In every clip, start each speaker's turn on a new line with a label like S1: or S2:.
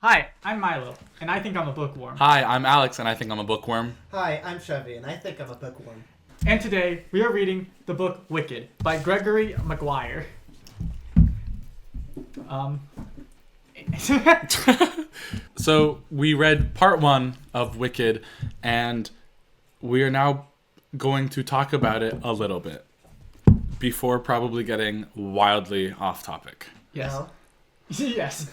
S1: Hi, I'm Milo, and I think I'm a bookworm.
S2: Hi, I'm Alex, and I think I'm a bookworm.
S3: Hi, I'm Chevy, and I think I'm a bookworm.
S1: And today, we are reading the book Wicked by Gregory Maguire.
S2: So, we read part 1 of Wicked, and we are now going to talk about it a little bit before probably getting wildly off topic.
S1: Yes.
S3: No?
S1: Yes.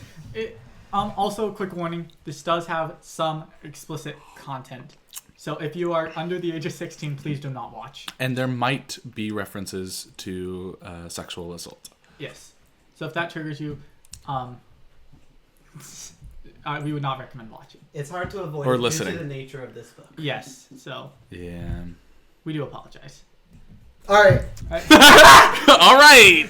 S1: Also, quick warning, this does have some explicit content. So if you are under the age of 16, please do not watch.
S2: And there might be references to sexual assault.
S1: Yes. So if that triggers you, we would not recommend watching.
S3: It's hard to avoid
S2: Or
S3: due
S2: listening.
S3: to the nature of this book.
S1: Yes. So
S2: Yeah.
S1: we do apologize.
S3: All right.
S2: All right!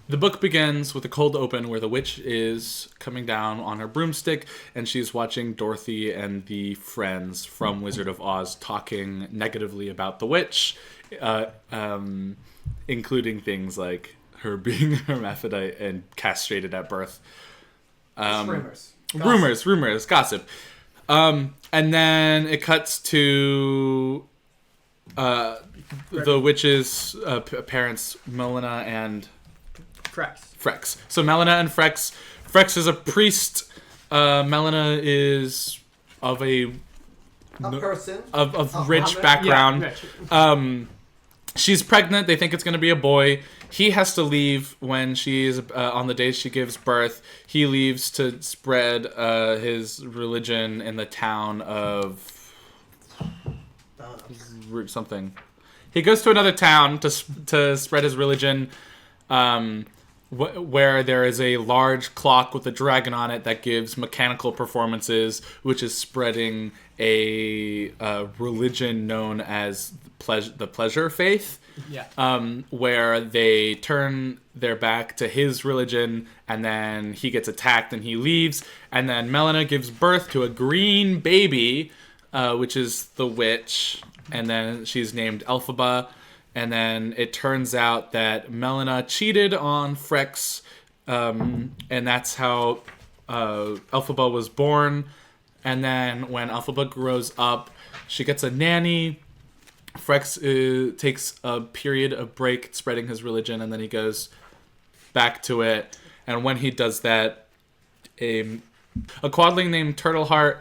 S2: The book begins with a cold open where the witch is coming down on her broomstick and she's watching Dorothy and the friends from Wizard of Oz talking negatively about the witch, including things like her being hermaphrodite and castrated at birth.
S3: Rumors.
S2: Rumors, gossip. And then it cuts to the witch's parents, Melina and Frex. So Melina and Frex. Frex is a priest. Melina is of a
S3: person
S2: of rich background.
S1: Yeah, rich.
S2: She's pregnant. They think it's going to be a boy. He has to leave when she's on the day she gives birth. He leaves to spread his religion in the town of something. He goes to another town to spread his religion. Where there is a large clock with a dragon on it that gives mechanical performances, which is spreading a religion known as the pleasure faith.
S1: Yeah.
S2: Where they turn their back to his religion, and then he gets attacked and he leaves, and then Melina gives birth to a green baby, which is the witch, and then she's named Elphaba. And then it turns out that Melina cheated on Frex, and that's how Elphaba was born. And then when Elphaba grows up, she gets a nanny. Frex takes a period of break spreading his religion, and then he goes back to it. And when he does that, a quadling named Turtleheart,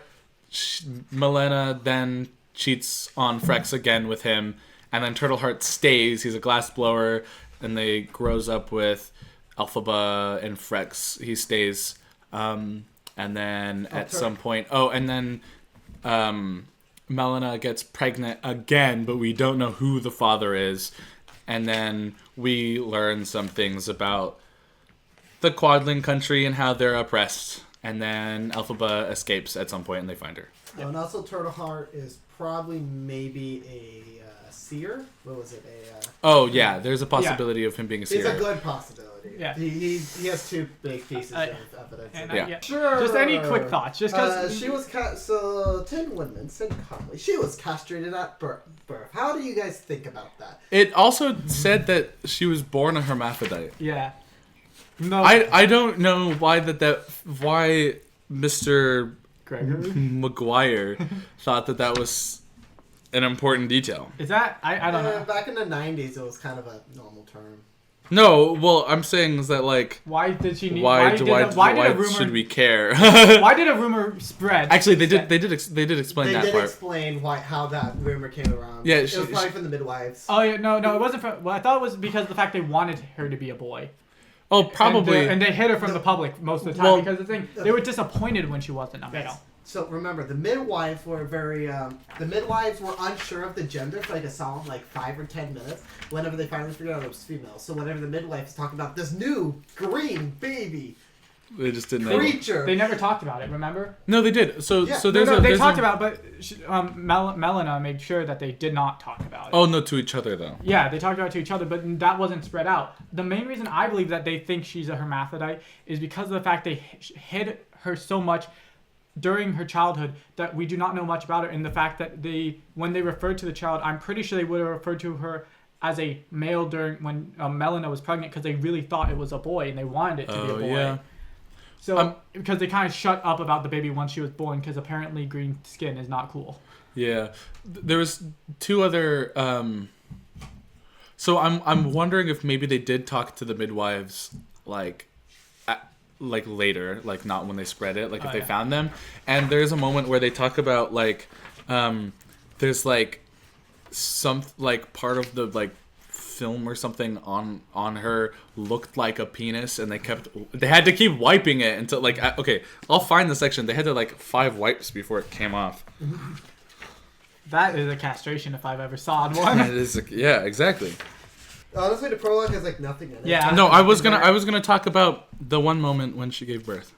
S2: Melina then cheats on Frex again with him. And then Turtleheart stays. He's a glassblower, and they grows up with Elphaba and Frex. He stays, and then some point, Melina gets pregnant again, but we don't know who the father is. And then we learn some things about the Quadling country and how they're oppressed. And then Elphaba escapes at some point, and they find her.
S3: Oh, and also Turtleheart is probably maybe a seer. What was it?
S2: There's a possibility of him being a seer.
S3: It's a good possibility.
S1: Yeah.
S3: He has two big pieces of evidence.
S1: Sure. Just any quick thoughts. Just because
S3: she was so Tin Woodman, Cindy Conley, she was castrated at birth. How do you guys think about that?
S2: It also said that she was born a hermaphrodite.
S1: Yeah. No.
S2: I don't know why why Mr.
S1: Gregory
S2: Maguire thought that was an important detail.
S1: Is that I don't know.
S3: Back in the 90s, it was kind of a normal term.
S2: No, well, I'm saying is that like
S1: why did she need?
S2: Why
S1: rumor,
S2: should we care?
S1: Why did a rumor spread?
S2: Actually, they did explain that part.
S3: They did explain how that rumor came around.
S2: Yeah,
S3: it was probably from the midwives.
S1: Oh yeah, no, it wasn't. I thought it was because of the fact they wanted her to be a boy.
S2: Oh, probably.
S1: And they hid her from the public most of the time because they were disappointed when she wasn't a male.
S3: So remember, the midwives were unsure of the gender for like a solid 5 or 10 minutes. Whenever they finally figured out it was female. So whenever the midwives talking about this new green baby,
S2: they just didn't
S3: creature.
S1: They never talked about it. Remember?
S2: No, they did. So
S1: they talked about, but Melina made sure that they did not talk about it.
S2: Oh no, to each other though.
S1: Yeah, they talked about it to each other, but that wasn't spread out. The main reason I believe that they think she's a hermaphrodite is because of the fact they hid her so much during her childhood that we do not know much about her, and the fact that when they referred to the child, I'm pretty sure they would have referred to her as a male during when Melina was pregnant because they really thought it was a boy and they wanted it to be a boy. Yeah. So because they kind of shut up about the baby once she was born, because apparently green skin is not cool.
S2: Yeah, there was 2 other. So I'm wondering if maybe they did talk to the midwives like later, like not when they spread it, like if they found them. And there's a moment where they talk about like there's like some like part of the like film or something on her looked like a penis, and they had to keep wiping it until like okay, I'll find the section. They had to like 5 wipes before it came off.
S1: That is a castration if I've ever saw one.
S2: It is yeah, exactly.
S3: Honestly, the prologue has like nothing in it.
S1: Yeah.
S2: No, I was gonna talk about the one moment when she gave birth.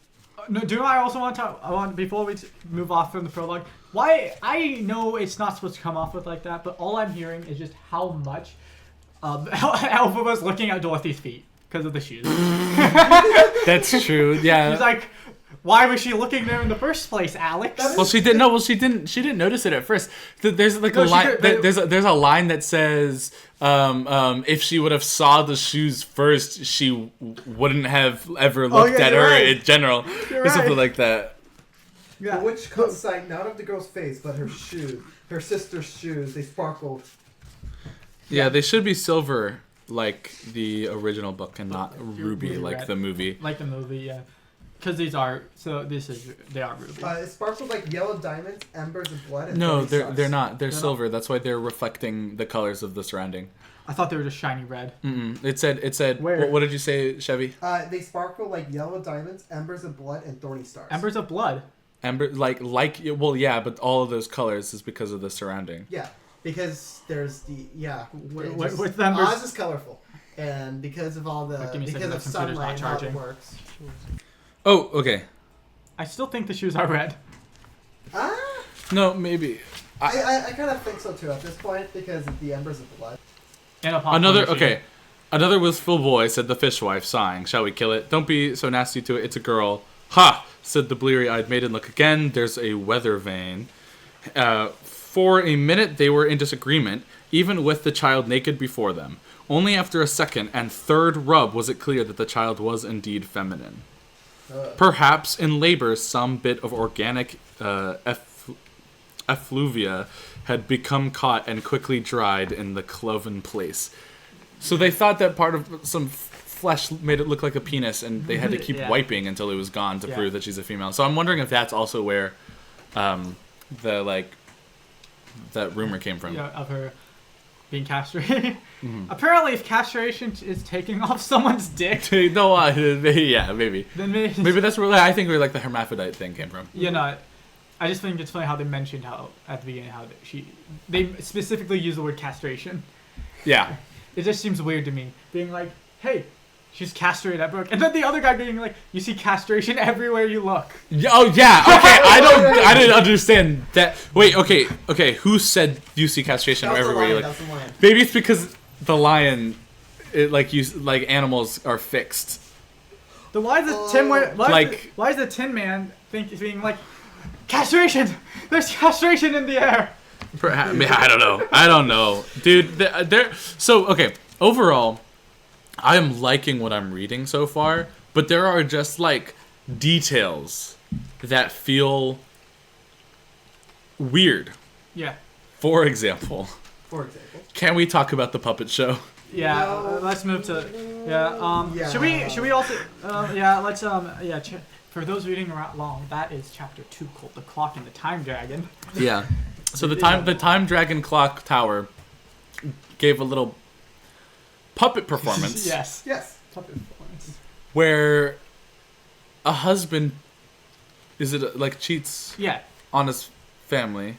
S1: No, do I also want to talk, before we move off from the prologue, why I know it's not supposed to come off with like that, but all I'm hearing is just how much Alpha was looking at Dorothy's feet because of the shoes.
S2: That's true. Yeah.
S1: He's like, why was she looking there in the first place, Alex?
S2: Well, she didn't. No, well, she didn't. She didn't notice it at first. There's like a line. There's a line that says, if she would have saw the shoes first, she wouldn't have ever looked at her in general, or something like that.
S3: Yeah. The witch caught sight not of the girl's face, but her shoes. Her sister's shoes. They sparkled.
S2: Yeah, they should be silver, like the original book, and not ruby, like
S1: red.
S2: the movie.
S1: Like the movie, yeah. Because they are ruby.
S3: It sparkled like yellow diamonds, embers of blood. And
S2: No, they're
S3: stars.
S2: not. They're silver. Not. That's why they're reflecting the colors of the surrounding.
S1: I thought they were just shiny red.
S2: It said.
S1: Where?
S2: What did you say, Chevy?
S3: They sparkle like yellow diamonds, embers of blood, and thorny stars.
S1: Embers of blood.
S2: Well, yeah, but all of those colors is because of the surrounding.
S3: Yeah, because there's
S1: with embers.
S3: Oz is colorful, and because of all the because of sunlight, how it works.
S2: Oh, okay.
S1: I still think the shoes are red.
S2: No, maybe.
S3: I kind of think so too at this point because of the embers of blood.
S1: And
S2: Another wistful boy, said the fishwife, sighing. Shall we kill it? Don't be so nasty to it. It's a girl. Ha! Said the bleary-eyed maiden. Look again. There's a weather vane. For a minute they were in disagreement, even with the child naked before them. Only after a second and third rub was it clear that the child was indeed feminine. Perhaps in labor some bit of organic effluvia had become caught and quickly dried in the cloven place. So they thought that part of some flesh made it look like a penis, and they had to keep wiping until it was gone to prove that she's a female. So I'm wondering if that's also where that rumor came from.
S1: Yeah, of her being castrated. Apparently, if castration is taking off someone's dick,
S2: yeah, maybe.
S1: Then
S2: maybe that's where I think where like the hermaphrodite thing came from.
S1: You know, I just think it's funny how they mentioned how at the beginning they specifically use the word castration.
S2: Yeah.
S1: It just seems weird to me, being like, hey, she's castrated at Brooke, and then the other guy being like, you see castration everywhere you look.
S2: Oh yeah, okay. I didn't understand that. Wait, okay. Who said you see castration everywhere you look? Maybe it's because the lion, animals are fixed.
S1: Then why is the Tin Man being like, castration? There's castration in the air.
S2: Perhaps, I don't know, dude. So okay. Overall, I am liking what I'm reading so far, but there are just like details that feel weird.
S1: Yeah.
S2: For example, can we talk about the puppet show?
S1: Yeah. No. Let's move to. Yeah. Should we also? Let's. For those reading along, that is chapter 2 called "The Clock and the Time Dragon."
S2: Yeah. So the time dragon clock tower gave a little puppet performance.
S1: Yes. Puppet performance.
S2: Where a husband cheats on his family,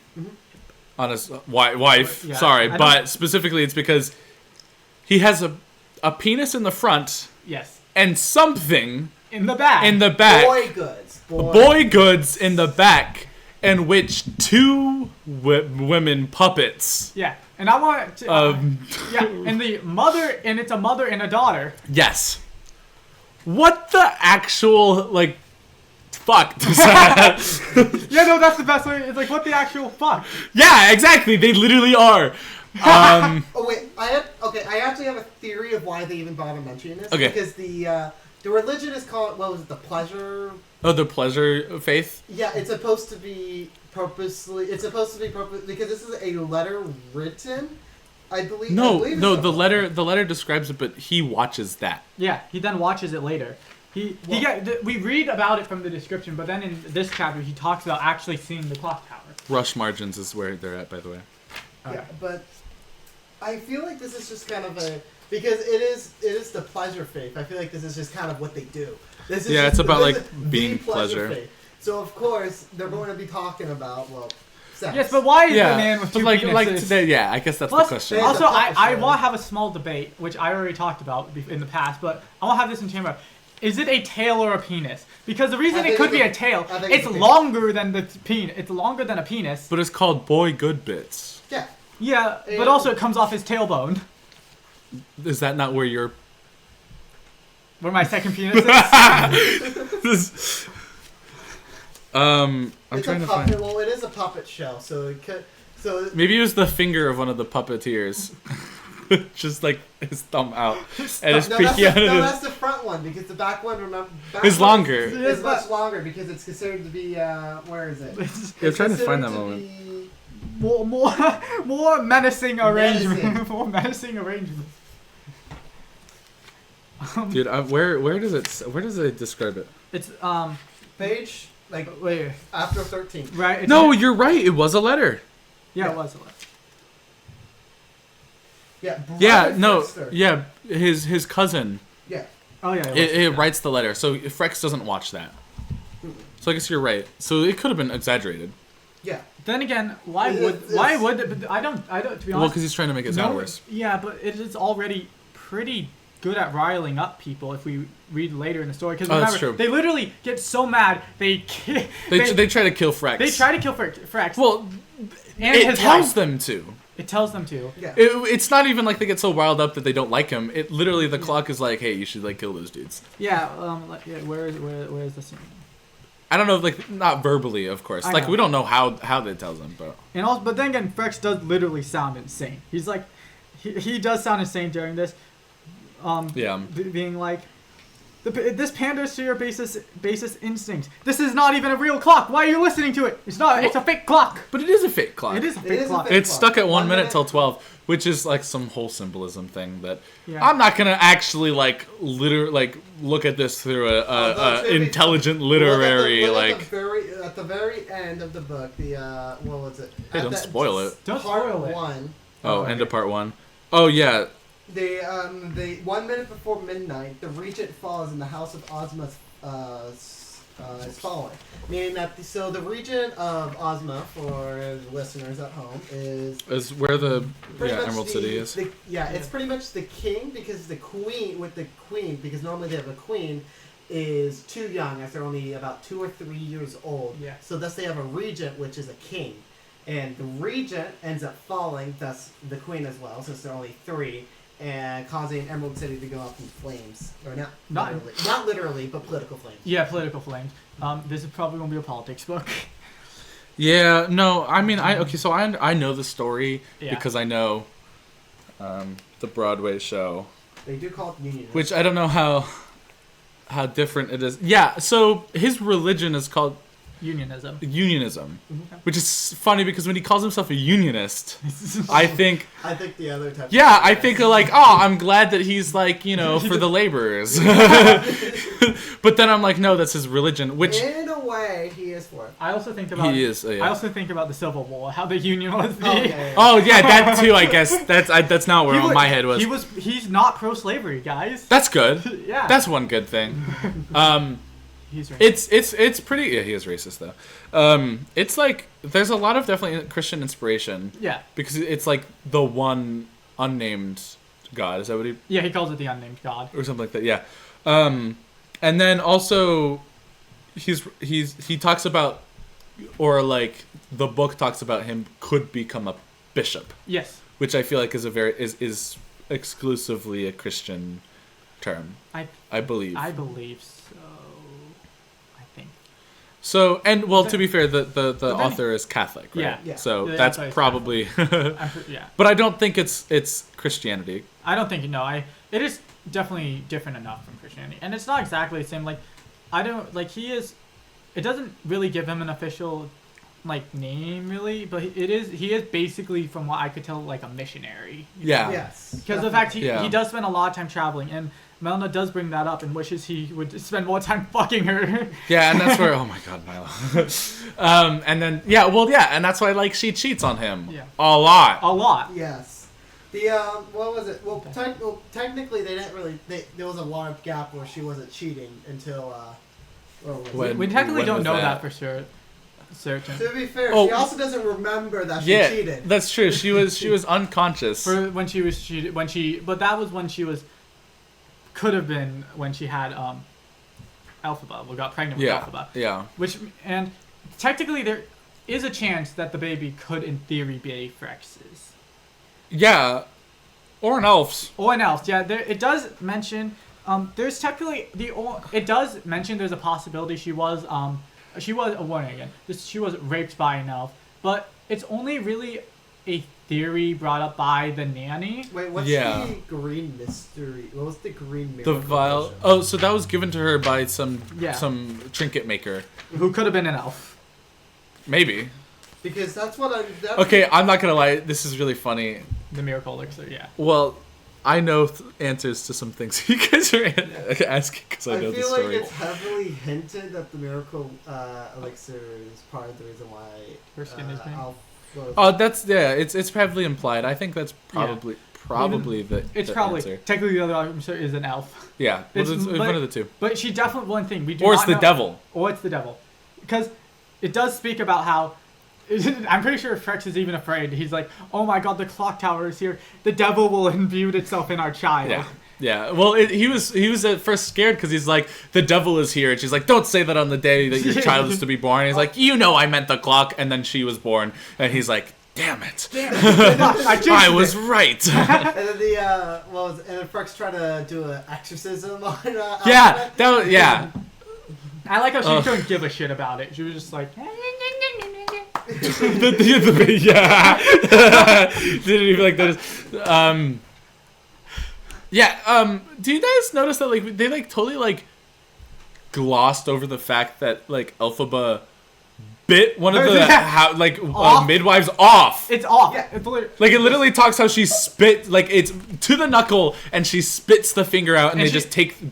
S2: on his wife.
S1: Yeah,
S2: sorry, but specifically it's because he has a penis in the front.
S1: Yes.
S2: And something
S1: in the back.
S3: Boy
S2: goods in the back. In which 2 women puppets.
S1: Yeah, and I want to. And the mother, and it's a mother and a daughter.
S2: Yes. What the actual fuck does that?
S1: Yeah, no, that's the best way. It's like, what the actual fuck?
S2: Yeah, exactly. They literally are.
S3: Oh wait, I actually have a theory of why they even bother mentioning this.
S2: Okay.
S3: Because the religion is called, what was it, the pleasure
S2: Oh, the pleasure faith.
S3: Yeah, it's supposed to be purposely. It's supposed to be because this is a letter written. I believe.
S2: No,
S3: I believe
S2: no.
S3: it's
S2: The letter describes it, but he watches that.
S1: Yeah, he then watches it later. We read about it from the description, but then in this chapter he talks about actually seeing the clock tower.
S2: Rush margins is where they're at, by the way.
S3: Yeah, but I feel like this is just kind of because it is the pleasure faith. I feel like this is just kind of what they do. This is
S2: It's about
S3: this
S2: like
S3: is
S2: being
S3: the
S2: pleasure.
S3: faith. So of course they're going to be talking about sex.
S1: Yes, but why is the
S2: Yeah,
S1: man with
S2: but
S1: two
S2: like
S1: penises?
S2: today, yeah. I guess that's
S1: Plus,
S2: the question.
S3: There's
S1: also,
S3: a puppet
S1: I
S3: show.
S1: want to have a small debate, which I already talked about in the past, but I want to have this in chamber. Is it a tail or a penis? Because the reason
S3: I
S1: it
S3: think
S1: could be
S3: it's
S1: a tail,
S3: I think
S1: it's
S3: it's a penis.
S1: longer than the penis. It's longer than a penis.
S2: But it's called boy good bits.
S3: Yeah.
S1: Yeah, but
S3: And-
S1: also it comes off his tailbone.
S2: Is that not where you're?
S1: Where my second penis is.
S2: I'm
S3: It's
S2: trying
S3: a
S2: to
S3: puppet.
S2: find.
S3: Well, it is a puppet show, so it could. So
S2: Maybe it was the finger of one of the puppeteers, just like his thumb out, and it's
S3: no,
S2: peeking out of his.
S3: that's the front one because the back one, remember,
S2: Is longer.
S3: Is much longer because it's considered to be where is it?
S2: Yeah, I'm trying to
S3: It's
S2: find that
S3: considered to
S2: moment.
S3: be-
S1: more menacing arrangement.
S3: Menacing.
S1: More menacing arrangement.
S2: Dude, where does it describe it?
S1: It's
S3: Page
S1: wait,
S3: after 13.
S1: right? It's
S2: No, you're right. It was a letter.
S1: yeah, it was.
S3: Yeah.
S2: Yeah,
S3: Brother
S2: no,
S3: Frickster.
S2: yeah. His cousin.
S3: Yeah.
S1: Oh yeah,
S2: It writes the letter, so Frex doesn't watch that. So I guess you're right. So it could have been exaggerated.
S3: Yeah.
S1: Then again, why
S3: It's-
S1: would but I don't to be
S2: Well,
S1: honest.
S2: because he's trying to make it sound worse.
S1: Yeah, but it is already pretty good at riling up people if we read later in the story. Because
S2: Oh,
S1: remember,
S2: that's true.
S1: they literally get so mad they
S2: They try to kill Frex.
S1: they try to kill Frex.
S2: Well,
S1: and
S2: it
S1: his
S2: tells
S1: wife.
S2: them to.
S1: It tells them to.
S3: Yeah.
S2: It's not even like they get so riled up that they don't like him. It literally the clock is like, hey, you should like kill those dudes.
S1: Yeah. Where is the scene?
S2: I don't know, like not verbally, of course.
S1: I
S2: Like
S1: know.
S2: we don't know how they tells them, but
S1: And also, but then again, Frex does literally sound insane. He's like, he does sound insane during this.
S2: yeah.
S1: Being like, this panders to your basis instinct. This is not even a real clock. Why are you listening to it? It's not. It's a fake clock.
S2: But it is a fake clock.
S1: It is a
S3: It
S1: fake
S3: is a
S1: clock.
S3: fake
S2: It's
S3: clock.
S2: stuck at 1
S3: 1
S2: minute
S3: minute.
S2: till 12, which is like some whole symbolism thing that
S1: Yeah.
S2: I'm not gonna actually like look at this through
S3: Although
S2: a
S3: it's gonna be-
S2: intelligent literary
S3: Look
S2: like.
S3: at the very end of the book, the what was it?
S2: Hey,
S3: At
S2: don't
S3: that-
S2: spoil it.
S1: Don't
S3: part
S1: spoil it.
S3: 1.
S2: Oh, end of part 1. Oh yeah,
S3: They 1 minute before midnight, the regent falls and the house of Ozma is falling. Meaning that the regent of Ozma, for the listeners at home, is
S2: where the
S3: pretty much
S2: Emerald City is.
S3: It's pretty much the king because the queen because normally they have a queen is too young as they're only about 2 or 3 years old.
S1: Yeah.
S3: So thus they have a regent which is a king, and the regent ends up falling, thus the queen as well, since they're only 3. And causing Emerald City to go up in flames, or not literally, but political flames.
S1: Yeah, political flames. This is probably gonna be a politics book.
S2: Yeah, no, I mean, so I know the story
S1: Yeah.
S2: because I know the Broadway show,
S3: They do call it union.
S2: which I don't know how different it is. Yeah, so his religion is called
S1: Unionism.
S2: unionism,
S3: Mm-hmm.
S2: which is funny because when he calls himself a unionist, I think,
S3: I think the other type.
S2: yeah, I think like, oh, I'm glad that he's like, for the laborers. But then I'm like, no, that's his religion, which
S3: in a way, he is for it.
S1: I also think about.
S2: he is. Yeah.
S1: I also think about the Civil War, how the Union was.
S2: Oh yeah, that too. I guess that's not where my head was.
S1: He's not pro-slavery, guys.
S2: That's good.
S1: Yeah.
S2: That's one good thing.
S1: He's right.
S2: It's pretty. Yeah, he is racist though. It's like there's a lot of definitely Christian inspiration
S1: Yeah.
S2: because it's like the one unnamed God. Is that what he
S1: Yeah, he calls it the unnamed god.
S2: or something like that? Yeah. And then also he talks about, or like the book talks about him could become a bishop,
S1: Yes.
S2: which I feel like is exclusively a Christian term. I believe.
S1: I believe so. I think.
S2: So, and well, to be fair, the
S1: then-
S2: author is Catholic, right?
S1: Yeah.
S3: Yeah.
S2: So
S1: Yeah,
S2: that's
S1: that's why it's
S2: probably.
S1: Yeah.
S2: But I don't think it's Christianity.
S1: I don't think it is definitely different enough from Christianity, and it's not exactly the same. Like, I don't like he is it doesn't really give him an official like name really, but he is basically, from what I could tell, like a missionary.
S2: Yeah.
S3: Yes.
S1: Because of the fact
S2: Yeah.
S1: he does spend a lot of time traveling, and Melina does bring that up and wishes he would spend more time fucking her.
S2: Yeah, and that's where, oh my god, Milo. And then, and that's why, like, she cheats on him.
S1: Yeah.
S2: A lot.
S1: A lot.
S3: Yes. The, what was it? Well, technically, they didn't really, there was a large gap where she wasn't cheating until,
S1: We technically
S2: when
S1: don't
S2: was
S1: know
S2: that?
S1: that for sure. Certain.
S3: To be fair,
S2: Oh.
S3: she also doesn't remember that she
S2: Yeah,
S3: cheated.
S2: that's true. She was unconscious.
S1: For when she was cheated, but that was when she was, could have been when she had Elphaba, got pregnant with Elphaba.
S2: Yeah.
S1: And technically there is a chance that the baby could, in theory, be Phyrex's.
S2: Yeah. Or an elf's.
S1: Or an elf. Yeah, it does mention. There's technically it does mention there's a possibility she was a warning again. She was raped by an elf, but it's only really a theory brought up by the nanny.
S3: Wait, what's the green mystery? What was the green miracle?
S2: The vial.
S3: Potion?
S2: Oh, so that was given to her by some trinket maker.
S1: Who could have been an elf?
S2: Maybe.
S3: Because that's what
S2: Okay, I'm not gonna lie. This is really funny.
S1: The miracle elixir, yeah.
S2: Well, I know answers to some things you guys are asking because I know the
S3: feel
S2: story.
S3: like it's heavily hinted that the miracle elixir is part of the reason why
S1: her skin is pink.
S2: Oh, it's heavily implied. I think that's probably
S1: It's
S2: the
S1: probably
S2: answer.
S1: technically the other answer is an elf.
S2: Yeah, well, it's one of the two.
S1: But she definitely, one thing we do
S2: Or
S1: not
S2: it's the
S1: know-
S2: devil.
S1: Or it's the devil, because it does speak about how. I'm pretty sure Frex is even afraid. He's like, "Oh my God, the clock tower is here. The devil will imbue itself in our child."
S2: Yeah. Yeah, well, he was at first scared because he's like, the devil is here, and she's like, don't say that on the day that your child is to be born. And he's like, you know, I meant the clock, and then she was born, and he's like, damn it, I was right.
S3: And then and then Frex tried to do an exorcism on
S2: Yeah, yeah.
S1: I like how she couldn't give a shit about it. She was just like,
S2: Yeah. Didn't even like that. Do you guys notice that like they like totally like glossed over the fact that like Elphaba bit one of the midwives off?
S1: it's off.
S3: Yeah.
S1: It's literally,
S2: Like it literally talks how she spit like it's to the knuckle and she spits the finger out and,
S1: And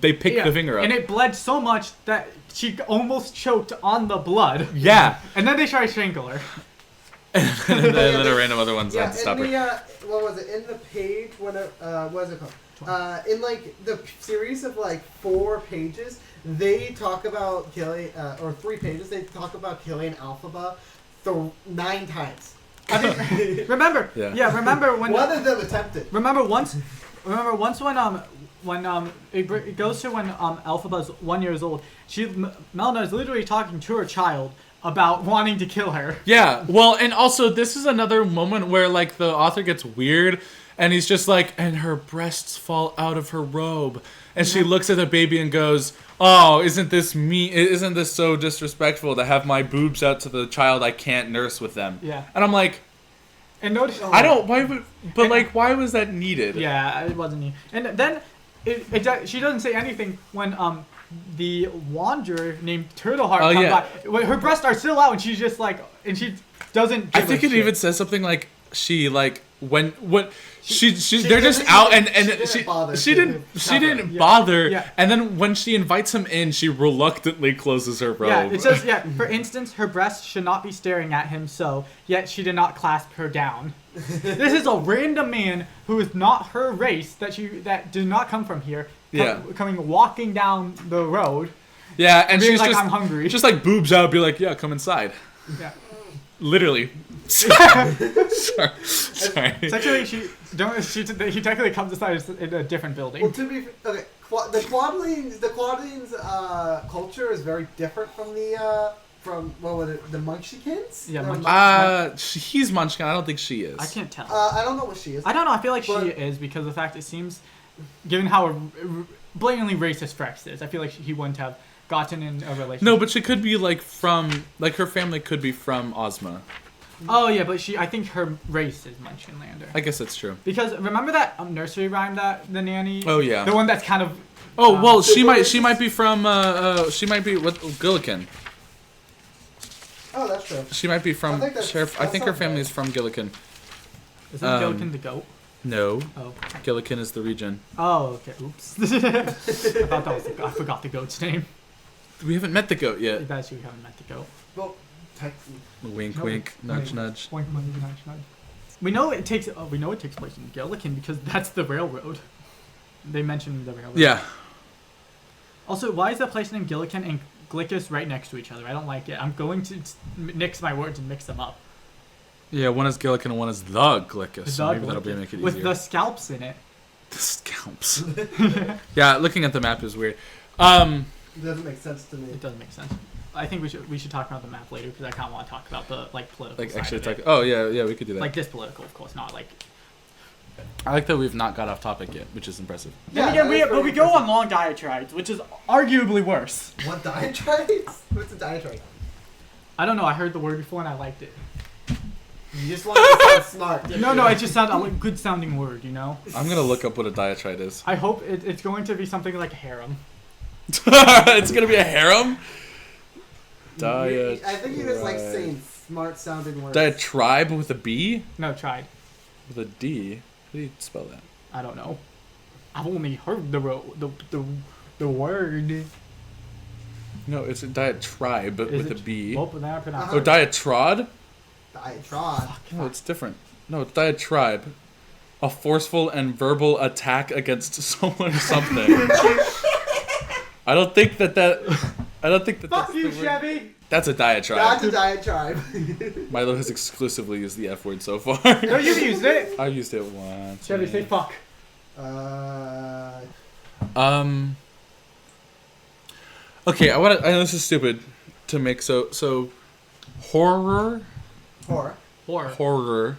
S2: they pick the finger up.
S1: and it bled so much that she almost choked on the blood.
S2: Yeah.
S1: And then they try to strangle her.
S2: And then a random other ones
S3: Yeah,
S2: had to stop
S3: in the,
S2: her.
S3: what was it? In the page, what is it called? In like the series of like 4 pages, they talk about killing, or 3 pages, they talk about killing Elphaba 9 times.
S1: I mean, remember?
S2: Yeah.
S1: Remember when?
S3: One of them attempted.
S1: Remember once when it goes to when Elphaba's 1 year old. Melina is literally talking to her child about wanting to kill her.
S2: Yeah, well, and also this is another moment where like the author gets weird, and he's just like, and her breasts fall out of her robe, and she looks at the baby and goes, "Oh, isn't this me? Isn't this so disrespectful to have my boobs out to the child I can't nurse with them?"
S1: Yeah.
S2: And I'm like,
S1: And notice.
S2: I don't. Why was that needed?
S1: Yeah, it wasn't me. And then she doesn't say anything when the wanderer named Turtleheart comes by. When her breasts are still out, and she's just like, and she doesn't.
S2: I
S1: give
S2: think
S1: a
S2: it
S1: shit.
S2: even says something like she like when they're
S3: didn't
S2: just
S3: even-
S2: out and
S3: she
S2: didn't bother
S1: Yeah.
S2: and then when she invites him in she reluctantly closes her robe.
S1: Yeah, it says, for instance, her breasts should not be staring at him so, yet she did not clasp her down. This is a random man who is not her race, that did not come from here, coming walking down the road,
S2: yeah, and
S1: being
S2: she's
S1: like,
S2: just
S1: I'm hungry.
S2: just like boobs out, be like, yeah, come inside.
S1: Yeah.
S2: Literally. Sorry.
S1: Actually, he technically comes inside in a different building.
S3: Well, to be okay, the Quadlings culture is very different from from what was it, the Munchkins?
S1: Yeah,
S2: he's Munchkin. I don't think she is.
S1: I can't tell.
S3: I don't know what she is.
S1: I don't know. I feel like she is because of the fact it seems, given how blatantly racist Frex is, I feel like he wouldn't have gotten in a relationship.
S2: No, but she could be like from her family could be from Ozma.
S1: Oh yeah, but I think her race is Munchenlander.
S2: I guess that's true.
S1: Because remember that nursery rhyme that the nanny?
S2: Oh yeah.
S1: The one that's kind of.
S2: Oh well, she might be from she might be what Gillikin.
S3: Oh, that's true.
S2: She might be from
S3: I think that's-
S2: Sheriff. I
S3: that
S2: think her
S3: sounds
S2: family
S3: right.
S2: is from Gillikin.
S1: Isn't Gillikin the goat?
S2: No,
S1: Oh.
S2: Gillikin is the region.
S1: Oh, okay. Oops. I thought that was I forgot the goat's name.
S2: We haven't met the goat yet.
S1: That's you haven't met the goat.
S3: Well,
S2: Wink,
S1: No,
S2: wink, nudge,
S1: wink.
S2: nudge.
S1: Wink, wink, nudge, nudge. We know it takes place in Gillikin because that's the railroad. They mentioned the railroad.
S2: Yeah.
S1: Also, why is the place named Gillikin and Glickus right next to each other? I don't like it. I'm going to nix my words and mix them up.
S2: Yeah, one is Gillikin and one is the Glickus. So
S1: The
S2: maybe that'll be
S1: Glickus.
S2: make it easier.
S1: With the scalps in it.
S2: The scalps. Yeah, looking at the map is weird.
S3: it doesn't make sense to me.
S1: It doesn't make sense. I think we should talk about the map later because I kind of want to talk about the political
S2: Like
S1: side
S2: actually
S1: of it.
S2: talk. Oh yeah, we could do that.
S1: Like this political, of course, not like.
S2: I like that we've not got off topic yet, which is impressive.
S1: Then
S3: Yeah,
S1: again,
S3: that is
S1: but we
S3: pretty
S1: go
S3: impressive.
S1: on long diatribes, which is arguably worse.
S3: What diatribes? What's a diatribe?
S1: I don't know. I heard the word before and I liked it.
S3: You just want to sound smart. didn't
S1: No,
S3: you?
S1: no, it just sounded like a good sounding word, you know?
S2: I'm gonna look up what a diatribe is.
S1: I hope it's going to be something like harem.
S2: It's gonna be a harem.
S3: I think you just like saying smart sounding words.
S2: Diatribe with a B?
S1: No, tried.
S2: With a D? How do you spell that?
S1: I don't know. I've only heard the word.
S2: No, it's a diatribe
S1: Is
S2: with
S1: it-
S2: a B.
S1: Well, but then I pronounced
S2: Oh, diatrod?
S3: Diatribe.
S2: No, it's different. No, it's diatribe. A forceful and verbal attack against someone or something. I don't think that. I don't think that.
S1: Fuck
S2: that's
S1: you,
S2: the word.
S1: Chevy!
S2: That's a diatribe.
S3: That's a diatribe.
S2: Milo has exclusively used the F word so far.
S1: No, you've used it!
S2: I used it once.
S1: Chevy, say fuck.
S2: Okay, I know this is stupid to make so horror
S3: Horror.
S1: Horror.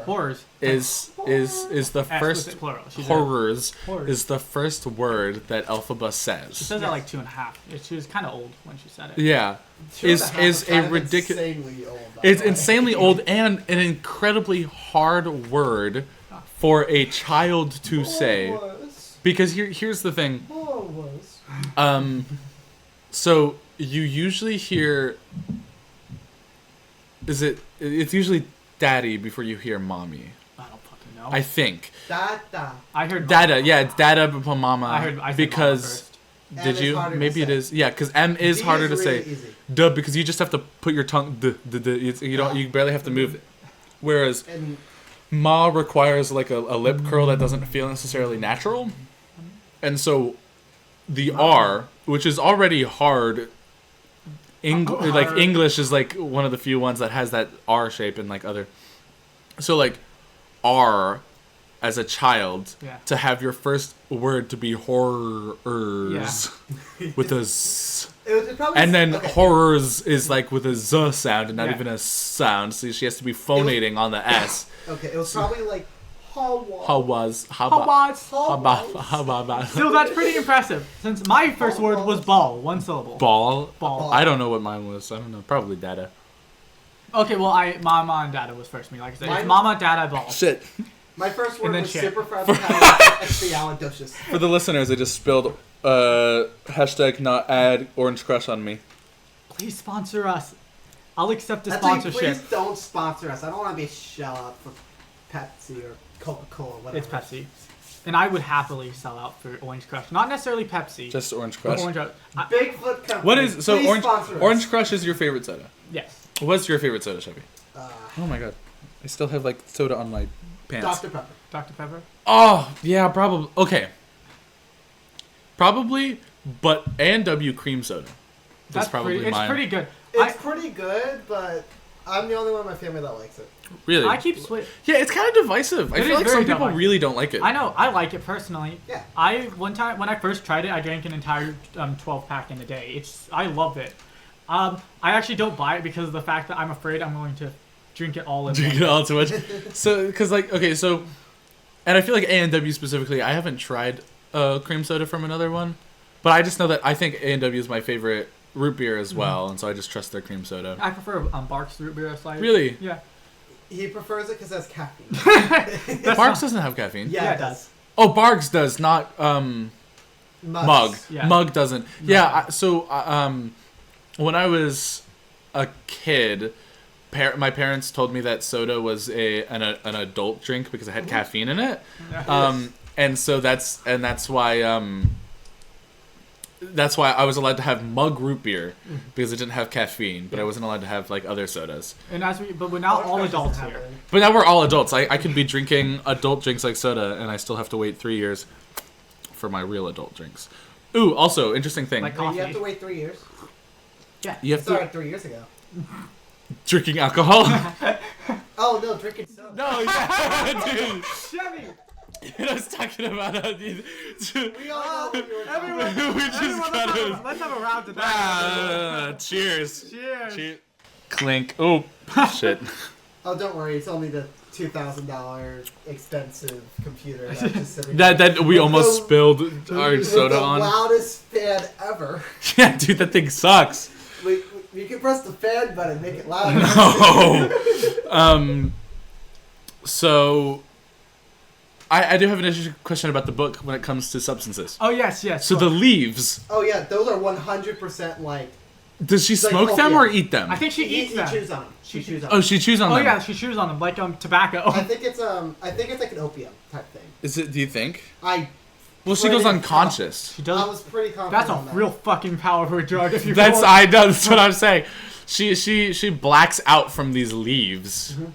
S1: Horrors.
S2: is the
S1: S
S2: first
S1: with it, plural. She said
S2: horrors
S1: horrors.
S2: is the first word that Elphaba
S1: She
S2: says.
S1: says that like 2.5. She was kind of old when she said it.
S2: Yeah. Is a ridiculous.
S3: Insanely old. by
S2: It's
S3: the way.
S2: insanely old and an incredibly hard word for a child to say.
S3: Was.
S2: Because here's the thing.
S3: Was.
S2: So you usually hear. It's usually daddy before you hear mommy.
S1: I don't fucking know.
S2: I think.
S3: Dada.
S1: I heard
S2: Dada, yeah, it's dada before mama.
S1: I said mama
S2: because
S1: first.
S3: M
S2: did
S3: is
S2: you?
S3: harder to
S2: Maybe it
S3: say.
S2: is. Yeah, because M is
S3: D
S2: harder to
S3: really
S2: say.
S3: Easy.
S2: Duh, because you just have to put your tongue. You don't. You barely have to move it. Whereas
S3: And
S2: ma requires like a lip curl that doesn't feel necessarily natural, and so the R, which is already hard. Like
S1: Hard.
S2: English is like one of the few ones that has that R shape and like other. So like R as a child
S1: Yeah.
S2: to have your first word to be horrors with a Z.
S3: it was probably.
S2: And then
S3: okay.
S2: horrors is like with a Z sound and not
S1: Yeah.
S2: even a sound. So she has to be phonating on the S.
S3: Okay, it was probably like.
S2: Hawaz.
S1: Hawaz. Still, that's pretty impressive. Since my first word was ball, one syllable.
S2: Ball.
S1: Ball.
S2: I don't know what mine was. I don't know. Probably dada.
S1: Okay, well, mama and dada was first me. Like I said, it's
S3: Mine-
S1: mama, dada, ball.
S2: Shit.
S3: My first
S1: And
S3: word
S1: then
S3: was
S1: shit.
S3: superfragilexpialidocious.
S2: For the listeners, I just spelled hashtag not add orange crush on me.
S1: Please sponsor us. I'll accept the
S3: Actually,
S1: sponsorship.
S3: please don't sponsor us. I don't want to be a shell out for Pepsi or Coca-Cola, whatever.
S1: It's Pepsi. And I would happily sell out for Orange Crush. Not necessarily Pepsi.
S2: Just orange
S1: but
S2: crush.
S1: Orange Crush.
S3: Bigfoot Company.
S2: What is so
S3: Please
S2: orange?
S3: sponsor us.
S2: Orange crush is your favorite soda.
S1: Yes.
S2: What's your favorite soda, Chevy?
S3: Uh,
S2: Oh my god, I still have like soda on my pants.
S3: Dr. Pepper.
S1: Dr. Pepper?
S2: Oh yeah, probably. Okay. Probably, but A&W cream soda. That's probably
S1: pretty,
S2: mine.
S1: It's pretty good.
S3: It's pretty good, but I'm the only one in my family that likes it.
S2: Really?
S1: I keep switching.
S2: Yeah, it's kind of divisive. I
S1: It
S2: feel
S1: is
S2: like
S1: very
S2: some people
S1: divisive.
S2: really don't like it.
S1: I know. I like it personally.
S3: Yeah.
S1: One time when I first tried it, I drank an entire 12 pack in a day. I love it. I actually don't buy it because of the fact that I'm afraid I'm going to drink it all in
S2: Drink
S1: one
S2: it all too much. So, because like, okay, so, and I feel like A&W specifically, I haven't tried cream soda from another one, but I just know that I think A&W is my favorite root beer as well, and so I just trust their cream soda.
S1: I prefer Barks root beer slightly.
S2: Really?
S1: Yeah.
S3: He prefers it because it has caffeine.
S2: Barks doesn't have caffeine.
S1: Yeah, it does.
S2: Oh, Barks does, not Mug.
S3: Mugs.
S1: Yeah.
S2: Mug doesn't.
S1: Mug
S2: Yeah,
S1: does.
S2: when I was a kid, my parents told me that soda was an adult drink because it had caffeine in it. And so that's why I was allowed to have mug root beer because it didn't have caffeine, but I wasn't allowed to have like other sodas.
S1: And but we're now all adults here.
S2: But now we're all adults. I can be drinking adult drinks like soda, and I still have to wait 3 years for my real adult drinks. Ooh, also interesting thing.
S1: Like
S3: You have to wait 3 years.
S1: Yeah.
S2: You have
S3: Started 3 years ago.
S2: drinking alcohol.
S3: Oh no, drinking soda.
S2: No, yeah, dude.
S1: Chevy!
S2: I was talking about how
S3: We all know what you were talking about.
S1: Let's have a round to that.
S2: Cheers.
S1: Cheers.
S2: Clink. Oh, shit.
S3: Oh, don't worry. It's only the $2,000 expensive computer that's just sitting
S2: That we almost
S3: the-
S2: spilled our
S3: with
S2: soda
S3: the
S2: on.
S3: loudest fan ever.
S2: Yeah, dude, that thing sucks.
S3: You can press the fan button, make it louder.
S2: No. So, I do have an interesting question about the book when it comes to substances.
S1: Oh, yes.
S2: So the leaves,
S3: Oh yeah, those are 100% like.
S2: does she
S3: Like
S2: smoke them
S3: opium.
S2: or eat them?
S1: I think she eats
S3: You
S1: them.
S3: choose on them. She chews on
S2: Oh,
S3: them.
S2: she chews on
S1: Oh,
S2: them.
S1: yeah, she chews on them, like tobacco.
S3: I think it's like an opium type thing.
S2: Is it? Do you think?
S3: Well,
S2: She goes unconscious.
S1: She
S3: I
S1: does.
S3: was pretty confident.
S1: That's
S3: on
S1: a
S3: that.
S1: real fucking powerful drug if you
S2: That's
S1: go-
S2: I know. That's what I'm saying. She blacks out from these leaves.
S3: Mm-hmm.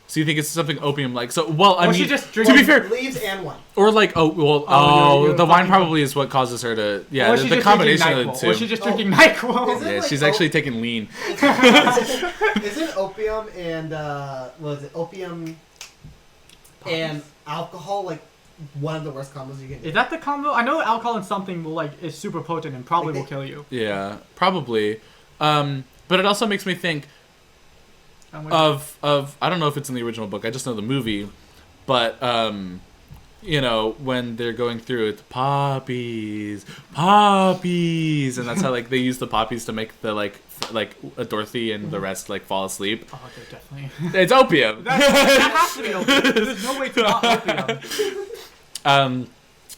S2: So you think it's something opium like? So well, I
S1: Or
S2: mean,
S1: she just
S2: to
S1: drinks-
S2: be fair,
S3: Leaves and wine.
S2: or like
S1: you're
S2: the wine
S1: fucking-
S2: probably is what causes her to
S1: Or she's
S2: the
S1: just
S2: combination
S1: drinking
S2: of the
S1: NyQuil. Or
S2: two.
S1: she's just
S3: Oh.
S1: drinking NyQuil.
S3: Is it
S2: Yeah,
S3: like
S2: she's
S3: op-
S2: actually taking lean.
S3: Isn't opium and what is it? Opium and alcohol like one of the worst combos you can do.
S1: Is that the combo? I know alcohol and something is super potent and probably will kill you.
S2: Yeah, probably. But it also makes me think
S1: I'm with
S2: of I don't know if it's in the original book. I just know the movie, but you know, when they're going through it, poppies, and that's how like they use the poppies to make the like Dorothy and the rest like fall asleep.
S1: Oh, they're definitely.
S2: It's opium.
S1: that has to be opium. There's no way it's not opium.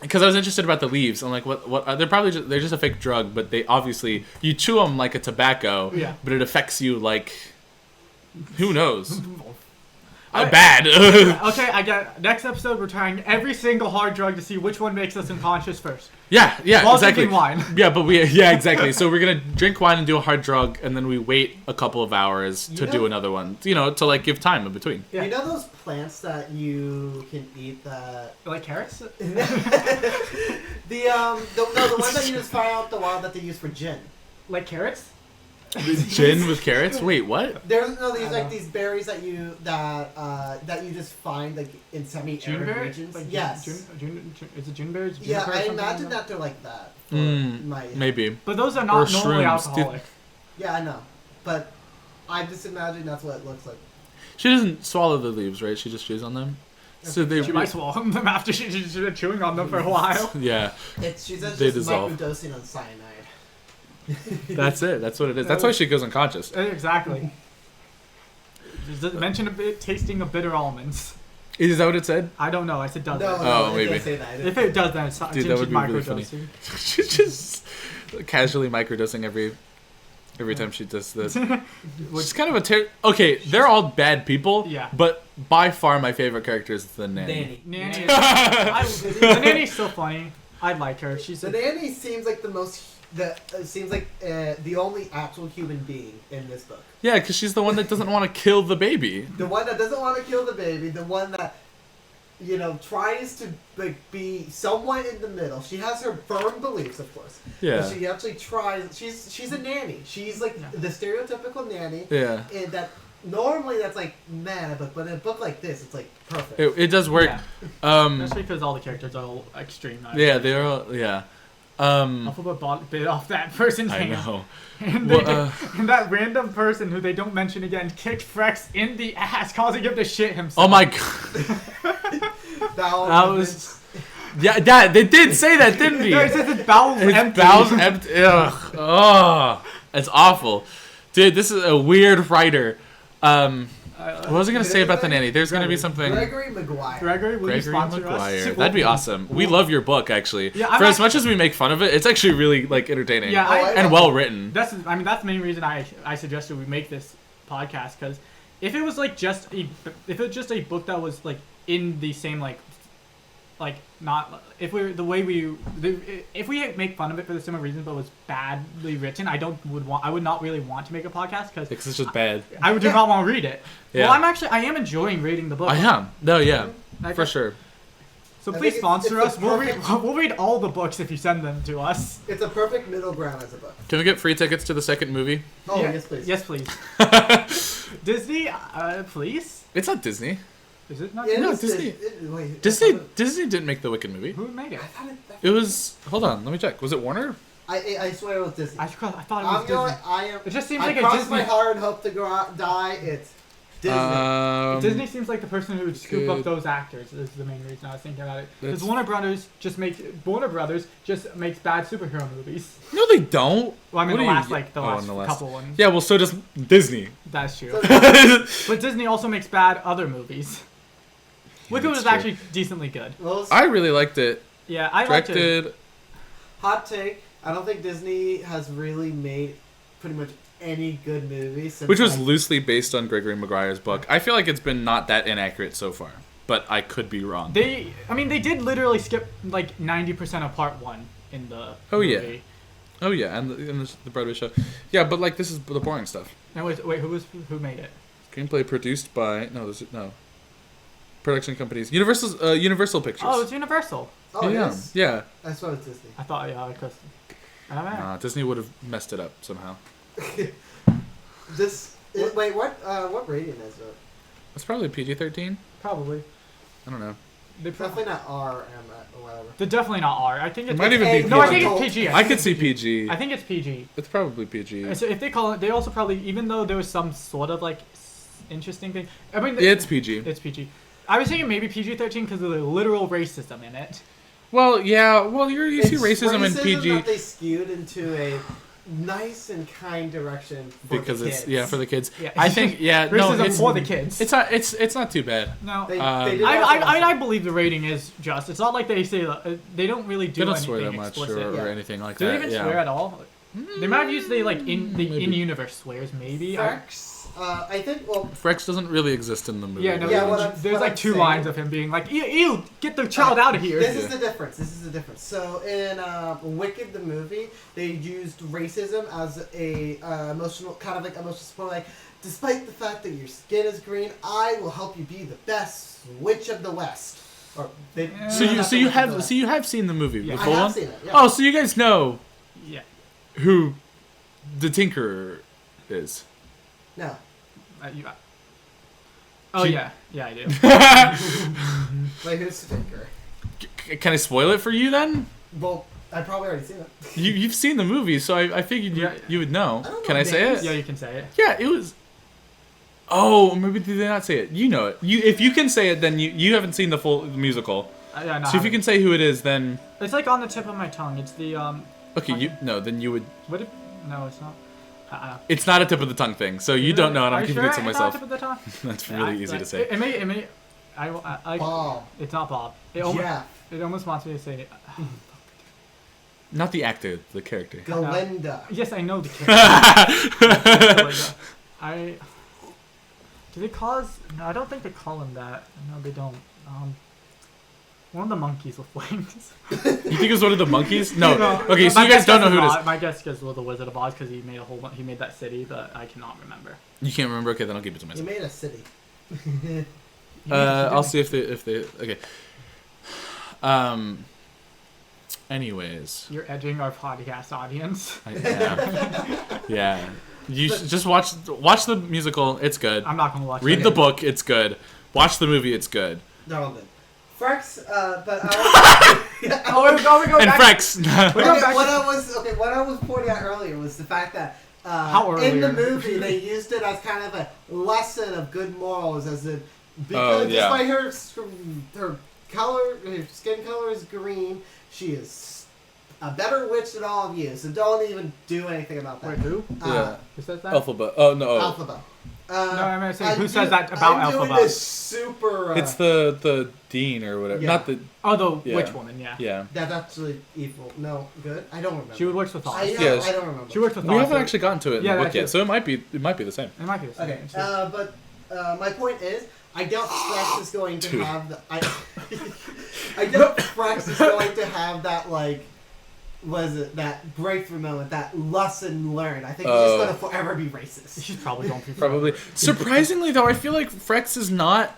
S2: Because I was interested about the leaves. I'm like, what? They're probably they're just a fake drug, but they obviously you chew them like a tobacco,
S1: Yeah.
S2: but it affects you like, who knows?
S1: Alright.
S2: Bad.
S1: Okay, I get. Next episode, we're trying every single hard drug to see which one makes us unconscious first.
S2: Yeah,
S1: While
S2: exactly.
S1: drinking wine.
S2: Yeah, exactly. So we're gonna drink wine and do a hard drug, and then we wait a couple of hours to do another one. You know, to like give time in between.
S1: Yeah.
S3: You know those plants that you can eat that
S1: Like carrots?
S3: the one that you just find out the wild that they use for gin.
S1: Like carrots?
S2: Gin with carrots. Wait, what?
S3: There's these
S1: I
S3: like
S1: know.
S3: these berries that you just find like in semi-arid
S1: Juneberry?
S3: regions.
S1: Like
S3: Yes.
S1: is it juneberries?
S3: Yeah,
S1: Juniper or
S3: I
S1: something
S3: imagine
S1: like
S3: that they're like that. For my
S2: Maybe.
S1: But those are
S2: Or
S1: not normally
S2: shrooms.
S1: alcoholic.
S3: Yeah, I know, but I just imagine that's what it looks like.
S2: She doesn't swallow the leaves, right? She just chews on them. So they.
S1: She might swallow them after she's been chewing on them for a while.
S2: Yeah,
S3: She says
S2: They
S3: just
S2: dissolve.
S3: microdosing on cyanide.
S2: that's it. That's what it is. That's why she goes unconscious.
S1: Exactly. Does it mention tasting of bitter almonds?
S2: Is that what it said?
S1: I don't know. I said does
S3: No,
S1: it.
S2: Oh,
S3: it
S2: maybe.
S3: doesn't say that.
S1: If it does, then it's not.
S2: Dude, that would be really funny.
S1: microdosing.
S2: She's just casually microdosing every time she does this. She's kind of a okay. They're all bad people.
S1: Yeah.
S2: But by far, my favorite character is the nanny.
S1: Nanny. The nanny's so funny. I like her. She's
S3: The nanny seems like the only actual human being in this book.
S2: Yeah, because she's the one that doesn't want to kill the baby.
S3: The one that doesn't want to kill the baby. The one that, tries to be somewhat in the middle. She has her firm beliefs, of course.
S2: Yeah.
S3: But she actually tries. She's a nanny. She's like the stereotypical nanny.
S2: Yeah.
S3: And that normally that's like meh, but in a book like this, it's like perfect.
S2: It does work.
S1: Yeah. Especially because all the characters are all extreme.
S2: Yeah, they're all yeah.
S1: Alphabet bit off that person's
S2: I
S1: hand.
S2: know.
S1: And, and that random person who they don't mention again kicked Frex in the ass, causing him to shit himself.
S2: Oh my god.
S3: That
S2: was yeah. They did say that, didn't he?
S1: No, it says his bowels
S2: His
S1: empty.
S2: bowels empty. Ugh. Oh, it's awful, dude. This is a weird writer. What was I gonna say about the nanny? There's gonna be something.
S3: Gregory Maguire.
S1: Gregory, will you sponsor
S2: Maguire.
S1: us?
S2: That'd be awesome. We love your book, actually.
S1: Yeah,
S2: For as much as we make fun of it, it's actually really like entertaining.
S1: Yeah,
S2: and well written.
S1: That's the main reason I suggested we make this podcast, because if it was like just a book that was like in the same like not if we make fun of it for the similar reasons but was badly written, I would not really want to make a podcast because
S2: it's just bad.
S1: I would do not want to read it.
S2: Yeah.
S1: Well, I am enjoying reading the book.
S2: I am. No, yeah, for sure.
S1: So please sponsor us. We'll read all the books if you send them to us.
S3: It's a perfect middle ground as a book.
S2: Can we get free tickets to the second movie?
S3: Oh,
S1: yeah.
S3: yes, please.
S1: Yes, please. Disney, please.
S2: It's not Disney.
S1: Is it not?
S3: Yeah,
S2: No,
S3: it's
S2: Disney.
S3: wait,
S2: Disney didn't make the Wicked movie.
S1: Who made it?
S3: I thought
S2: It was. Hold on, let me check. Was it Warner?
S3: I swear it was Disney.
S1: I thought it was Disney. It just seems like a
S3: cross
S1: Disney.
S3: my heart and hope to die. It's Disney.
S1: Disney seems like the person who would scoop up those actors. Is the main reason I was thinking about it. Because Warner Brothers just makes bad superhero movies.
S2: No, they don't.
S1: Well, I mean
S2: What
S1: the
S2: do you-
S1: last couple ones.
S2: Yeah, well, so does Disney.
S1: That's true. But Disney also makes bad other movies. Wicked was
S2: true.
S1: actually decently good.
S3: Well,
S2: I really liked it.
S1: Yeah, I liked it.
S2: Directed.
S3: hot take. I don't think Disney has really made pretty much any good movies since,
S2: Which was loosely based on Gregory Maguire's book. I feel like it's been not that inaccurate so far, but I could be wrong.
S1: They did literally skip like 90% of part 1 in the movie.
S2: Oh yeah, and the Broadway show. Yeah, but like this is the boring stuff.
S1: And wait, who made it?
S2: Screenplay produced by no production companies. Universal Pictures.
S1: Oh, it's Universal.
S3: Oh,
S2: yeah,
S3: yes.
S2: yeah.
S3: I swear it's Disney.
S1: I thought, yeah, because I don't know.
S2: Nah, Disney would have messed it up somehow.
S3: Wait, what rating is it?
S2: It's probably PG-13.
S1: Probably.
S2: I don't know.
S3: Definitely not R, or whatever.
S1: They're definitely not R. I think it's.
S2: It might even be.
S1: No, I
S2: PG.
S1: think it's PG.
S2: I could see PG.
S1: I think it's PG.
S2: It's probably PG.
S1: So if they call it, they also probably, even though there was some sort of like interesting thing. I mean,
S2: It's PG.
S1: It's PG. I was thinking maybe PG-13 because of the literal racism in it.
S2: Well, yeah. Well, you see racism in PG
S3: that they skewed into a nice and kind direction for
S2: because
S3: the
S2: it's
S3: kids.
S2: for the kids.
S1: Yeah.
S2: I think
S1: Racism
S2: it's
S1: for the kids.
S2: It's not too bad.
S1: No,
S3: They did
S1: I believe the rating is just. It's not like they say they don't really do
S2: They don't
S1: anything
S2: swear that much
S1: explicit.
S2: or anything like
S1: Do
S2: that.
S1: they even
S2: yeah.
S1: swear at all? They might have used the
S2: Maybe.
S1: in-universe swears maybe.
S3: I think, well...
S2: Frex doesn't really exist in the movie.
S1: Yeah, no.
S3: Yeah,
S1: there's like two lines of him being like, "Ew, get the child out of here."
S3: This is the difference. So in Wicked the movie, they used racism as a emotional support. Like, despite the fact that your skin is green, I will help you be the best witch of the West. Or
S2: So you have seen the movie,
S1: Yeah.
S2: the
S3: I
S2: full
S3: have
S2: one?
S3: seen it. Yeah.
S2: Oh, so you guys know
S1: Yeah.
S2: who the Tinkerer is?
S3: No.
S1: Oh
S2: She-
S1: yeah, I do.
S3: Wait, who's the Tinker?
S2: Can I spoil it for you then?
S3: Well, I've probably already seen it.
S2: You've seen the movie, so I figured you would know.
S3: I don't
S2: Can
S3: know
S2: I say
S3: names.
S2: it?
S1: Yeah, you can say it.
S2: Yeah, it was. Oh, maybe did they not say it? You know it. If you can say it, then you haven't seen the full musical.
S1: Yeah, no,
S2: So if you can say who it is, then
S1: It's like on the tip of my tongue. It's the
S2: okay. Then you would.
S1: What? No, it's not.
S2: It's not a tip of the tongue thing, so you don't know, and I'm keeping it to myself.
S1: Tip of the tongue?
S2: That's really easy to say.
S1: It may.
S3: Bob.
S1: It's not Bob.
S3: Jeff.
S1: It almost wants me to say.
S2: Not the actor, the character.
S3: Glinda.
S1: Yes, I know the character. Do they call us? No, I don't think they call him that. No, they don't. One of the monkeys with wings.
S2: You think it was one of the monkeys? No.
S1: No.
S2: Okay, so
S1: My
S2: you guys
S1: guess
S2: don't know
S1: is
S2: who it
S1: Oz.
S2: is.
S1: My guess is the Wizard of Oz because he made he made that city, but I cannot remember.
S2: You can't remember? Okay, then I'll keep it to
S3: He
S2: myself.
S3: made a city.
S2: I'll see if they. Okay. Anyways.
S1: You're edging our podcast audience.
S2: I am. Yeah. You should just watch the musical. It's good.
S1: I'm not gonna watch.
S2: Read
S1: it.
S2: the book. It's good. Watch the movie. It's good.
S3: They're all good. Frex, but I
S1: Oh, we go
S2: And
S1: back.
S2: Frex.
S1: We go back.
S3: what I was pointing out earlier was the fact that
S1: How
S3: in the
S1: earlier?
S3: movie they used it as kind of a lesson of good morals, as in
S2: Oh,
S3: because
S2: yeah.
S3: despite her skin color is green, she is a better witch than all of you. So don't even do anything about that.
S1: Wait, who?
S2: Yeah.
S1: Who says that?
S2: Alphabet. Oh no.
S3: Alphabet.
S1: No, I'm gonna say who says that about
S3: I'm doing
S1: Elphaba?
S3: this super.
S2: It's the dean or whatever.
S3: Yeah.
S2: Not the.
S1: Oh, the
S2: Yeah.
S1: witch woman, yeah.
S2: Yeah.
S3: That's actually evil. No, good. I don't remember.
S1: She works with
S3: I,
S1: Oz.
S3: know,
S2: Yes.
S3: I don't remember.
S1: She works with
S2: We
S1: Oz.
S2: haven't actually gotten to it in
S1: Yeah,
S2: the book
S1: that's
S2: yet,
S1: it.
S2: so it might be the same.
S1: It might be the same.
S3: Okay,
S1: too.
S3: but my point is, I doubt Frex is going to
S2: Dude.
S3: have the. I doubt Frex is going to have that that breakthrough moment, that lesson learned. I think he's just gonna forever be racist.
S1: She's probably going to.
S2: Probably. Surprisingly, though, I feel like Frex is not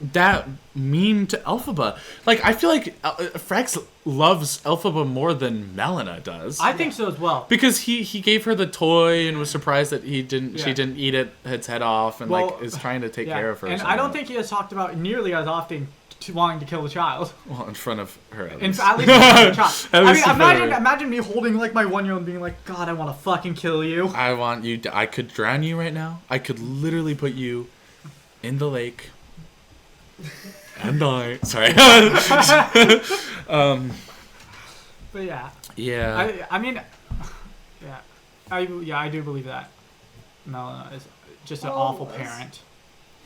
S2: that mean to Elphaba. Like, I feel like Frex loves Elphaba more than Melina does.
S1: I think so as well.
S2: Because he gave her the toy and was surprised that she
S1: Yeah.
S2: didn't eat its head off and
S1: Well,
S2: like is trying to take
S1: Yeah.
S2: care of her.
S1: And
S2: or
S1: I don't
S2: something.
S1: think he has talked about nearly as often wanting to kill the child.
S2: Well, in front of her. At
S1: In,
S2: least.
S1: at least in front of the child.
S2: At
S1: I
S2: least
S1: mean,
S2: in front of her.
S1: imagine me holding like my 1-year-old and being like, God, I want to fucking kill you.
S2: I want you. I could drown you right now. I could literally put you in the lake. And die. Sorry.
S1: But yeah,
S2: Yeah.
S1: I mean, yeah, I do believe that Melina is just an awful
S3: that's-
S1: parent.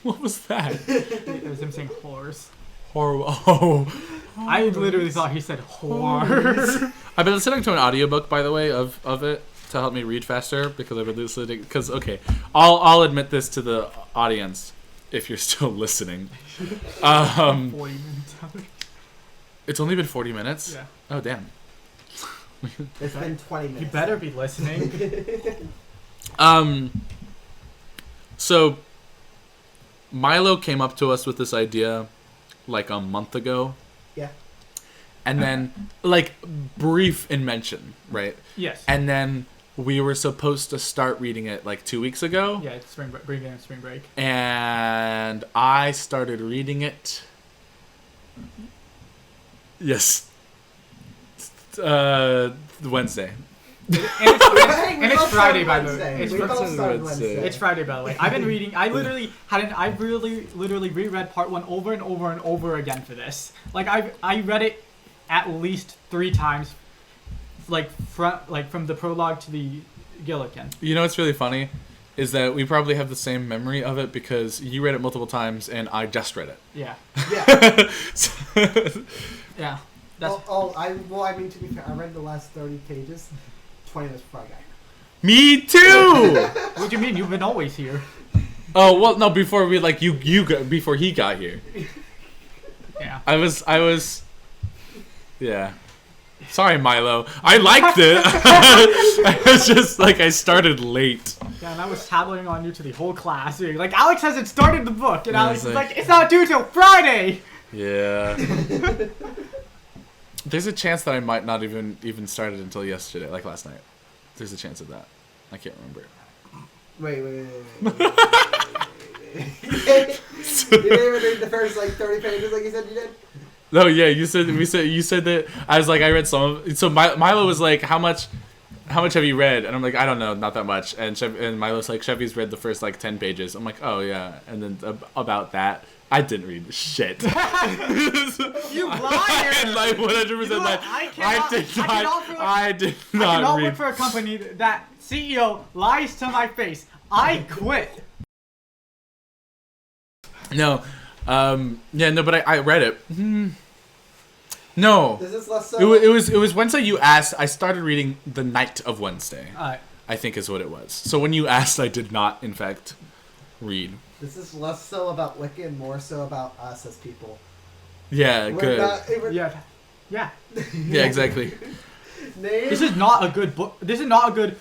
S2: What was that?
S1: It was him saying whores.
S2: Horrible. Oh.
S1: I literally thought he said whore.
S2: I've been listening to an audiobook, by the way, of it to help me read faster because I've been listening. Because okay, I'll admit this to the audience if you're still listening.
S1: 40 minutes out.
S2: It's only been 40 minutes.
S1: Yeah.
S2: Oh damn.
S3: It's been 20 minutes.
S1: You better be listening.
S2: So Milo came up to us with this idea like a month ago.
S3: Yeah.
S2: And then like brief in mention, right?
S1: Yes.
S2: And then we were supposed to start reading it like 2 weeks ago.
S1: Yeah, it's bring in spring break.
S2: And I started reading it. Yes. Wednesday.
S1: And it's Friday, by the way. It's
S3: We both
S2: Wednesday.
S3: started Wednesday.
S1: It's Friday, by the way. I've been reading. I literally literally reread part 1 over and over and over again for this. Like I read it at least 3 times, like from the prologue to the Gilligan.
S2: You know what's really funny is that we probably have the same memory of it because you read it multiple times and I just read it.
S1: Yeah,
S3: Yeah.
S1: yeah. That's
S3: I mean, to be fair, I read the last 30 pages, 20 minutes before I got here.
S2: Me too.
S1: what do you mean? You've been always here.
S2: Oh well, no. Before we like before he got here,
S1: Yeah.
S2: I was. Yeah. Sorry, Milo. I liked it. I was just like I started late.
S1: Yeah, and I was tabling on you to the whole class. You're like, Alex hasn't started the book, and
S2: Yeah,
S1: Alex
S2: it's
S1: is
S2: like-
S1: like, it's not due till Friday.
S2: Yeah. There's a chance that I might not even start it until yesterday, like last night. There's a chance of that. I can't remember.
S3: Wait. You didn't even read the first like 30 pages like you said you did?
S2: No, yeah, you said that. I was like, I read some of it. So Milo was like, how much have you read? And I'm like, I don't know, not that much. And Milo's like, Chevy's read the first like 10 pages. I'm like, oh yeah. And then about that, I didn't read shit.
S1: You liar!
S2: Like 100%
S1: You know what?
S2: I did
S1: I
S2: not
S1: cannot
S2: read.
S1: work for a company that CEO lies to my face. I quit.
S2: No, yeah, no, but I read it. No,
S3: This is less so.
S2: it was Wednesday. You asked. I started reading the night of Wednesday.
S1: Alright.
S2: I think is what it was. So when you asked, I did not, in fact, read.
S3: This is less so about Wicca and more so about us as people.
S2: Yeah,
S3: We're
S2: good.
S3: not-
S1: Yeah. Yeah.
S2: Yeah, exactly.
S3: Name.
S1: This is not a good book. This is not a good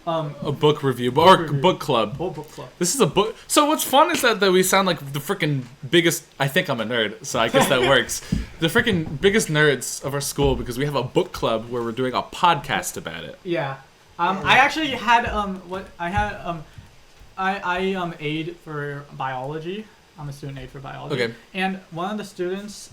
S2: A book review, or
S1: review.
S2: book club.
S1: book club.
S2: This is a book. So what's fun is that we sound like the freaking biggest. I think I'm a nerd, so I guess that works. The freaking biggest nerds of our school because we have a book club where we're doing a podcast about it.
S1: Yeah. I actually had I aid for biology. I'm a student aide for biology.
S2: Okay.
S1: And one of the students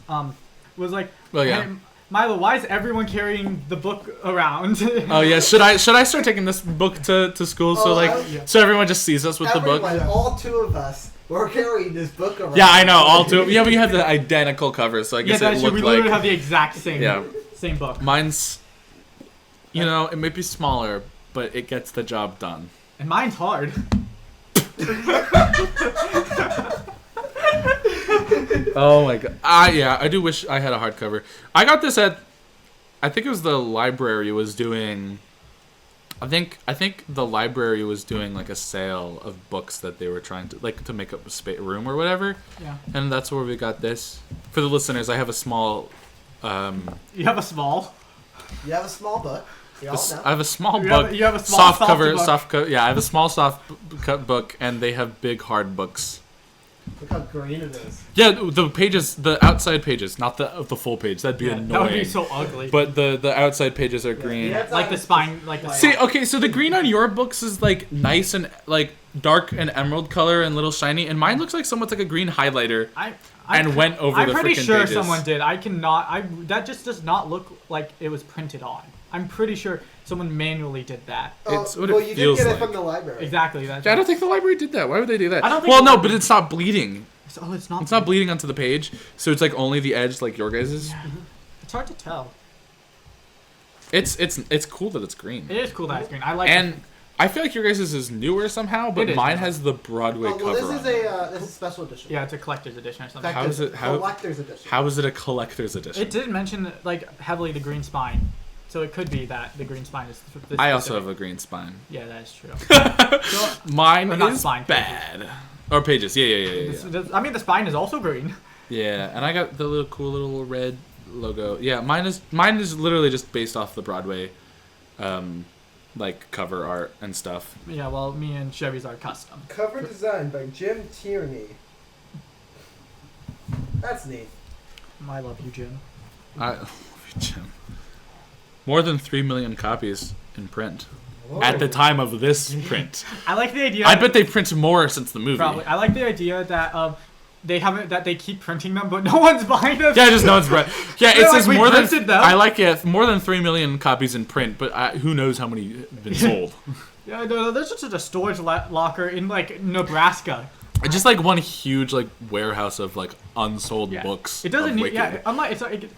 S1: was like,
S2: Well, yeah.
S1: "Hey, Milo, why is everyone carrying the book around?"
S2: Oh yeah, should I start taking this book to school so
S3: Oh,
S2: like
S3: yeah.
S2: so everyone just sees us with
S3: Everyone,
S2: the book?
S3: all 2 of us, were carrying this book around.
S2: Yeah, I know, all two. Yeah, we have the identical covers, so I
S1: Yeah,
S2: guess
S1: that's
S2: it
S1: true. We
S2: looked
S1: literally
S2: like
S1: have the exact same
S2: Yeah.
S1: same book.
S2: mine's. You know, it may be smaller, but it gets the job done.
S1: And mine's hard.
S2: Oh my god. I do wish I had a hardcover. I got this at, I think it was the library was doing, I think the library was doing like a sale of books that they were trying to like to make up a room or whatever.
S1: Yeah.
S2: And that's where we got this. For the listeners, I have a small.
S1: You have a small.
S3: You have a small book. We all know.
S2: I have a small book.
S1: You have a small
S2: soft
S1: soft
S2: cover.
S1: book.
S2: Soft cover. Yeah, I have a small cut book, and they have big hard books.
S3: Look how green it is.
S2: Yeah, the pages, the outside pages, not the full page. That'd be annoying.
S1: That would be so ugly.
S2: But the outside pages are green.
S3: Yeah,
S1: like the spine, like the
S2: See, okay, so the green on your books is like nice and like dark and emerald color and little shiny, and mine looks like somewhat like a green highlighter. Went over
S1: I'm
S2: the
S1: pretty
S2: freaking
S1: sure
S2: pages.
S1: someone did. I cannot. That just does not look like it was printed on. I'm pretty sure someone manually did that.
S2: It's what
S3: well,
S2: it
S3: you
S2: feels
S3: did get
S2: like.
S3: it from the library.
S1: Exactly. That's
S2: Yeah, I don't think the library did that. Why would they do that?
S1: I don't think
S2: well,
S1: the
S2: no,
S1: library-
S2: but it's not bleeding.
S1: Oh, it's not.
S2: It's not bleeding onto the page, so it's like only the edge, like your guys's.
S1: Yeah. It's hard to tell.
S2: It's cool that it's green.
S1: It is cool that it's green. I like.
S2: And I feel like your guys's is newer somehow, but
S1: It is
S2: mine
S1: newer.
S2: has the Broadway
S3: Well,
S2: cover.
S3: this
S2: on
S3: is
S2: it.
S3: this is a special edition.
S1: Yeah, it's a collector's edition or something.
S3: In fact,
S2: How is
S3: it's
S2: it- how-
S3: collector's edition.
S2: How is it a collector's edition?
S1: It did mention like heavily the green spine, so it could be that the green spine is. This
S2: I also
S1: specific.
S2: have a green spine.
S1: Yeah, that is true. So,
S2: Mine
S1: Or not
S2: is
S1: spine, pages.
S2: bad. Or pages, yeah.
S1: I mean, the spine is also green.
S2: Yeah, and I got the little cool little red logo. Yeah, mine is literally just based off the Broadway, like cover art and stuff.
S1: Yeah, well, me and Chevy's are custom.
S3: Cover design by Jim Tierney. That's neat.
S1: I love you, Jim.
S2: Jim. More than 3 million copies in print
S3: Whoa.
S2: at the time of this print.
S1: I like the idea.
S2: I bet they print more since the movie.
S1: Probably. I like the idea that they haven't that they keep printing them, but no one's buying them.
S2: Yeah, just no one's right. Yeah, it
S1: They're
S2: says
S1: like, "We
S2: more than
S1: printed them."
S2: I like it. More than 3 million copies in print, but who knows how many have been sold?
S1: Yeah, no, there's just a storage locker in like Nebraska.
S2: Just like one huge like warehouse of like unsold
S1: Yeah.
S2: books.
S1: It doesn't
S2: of
S1: need.
S2: Wicked.
S1: Yeah,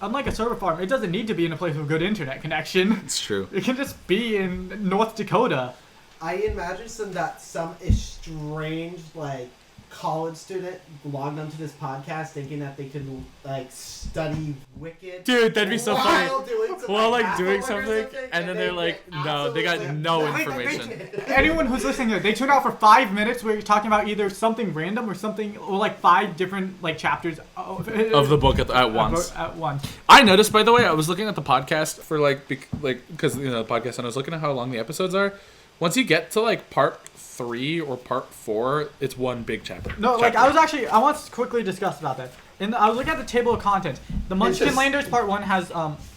S1: unlike a server farm, it doesn't need to be in a place with good internet connection.
S2: It's true.
S1: It can just be in North Dakota.
S3: I imagine some estranged like college student logged onto this podcast thinking that they could like study Wicked.
S2: Dude, that'd be so funny.
S3: while doing some,
S2: Well, like
S3: math
S2: doing
S3: homework or
S2: something, and then they're like,
S3: get
S2: no, they got
S3: absolutely
S2: no
S3: nothing.
S2: information.
S1: Anyone who's listening here, they tune out for 5 minutes where you're talking about either something random or something, or like 5 different like chapters
S2: Of the book at once.
S1: At once.
S2: I noticed, by the way, I was looking at the podcast for because the podcast, and I was looking at how long the episodes are. Once you get to like part 3 or part 4, it's one big chapter.
S1: No, like I want to quickly discuss about that. I was looking at the table of contents. The Munchkin Landers Part 1 has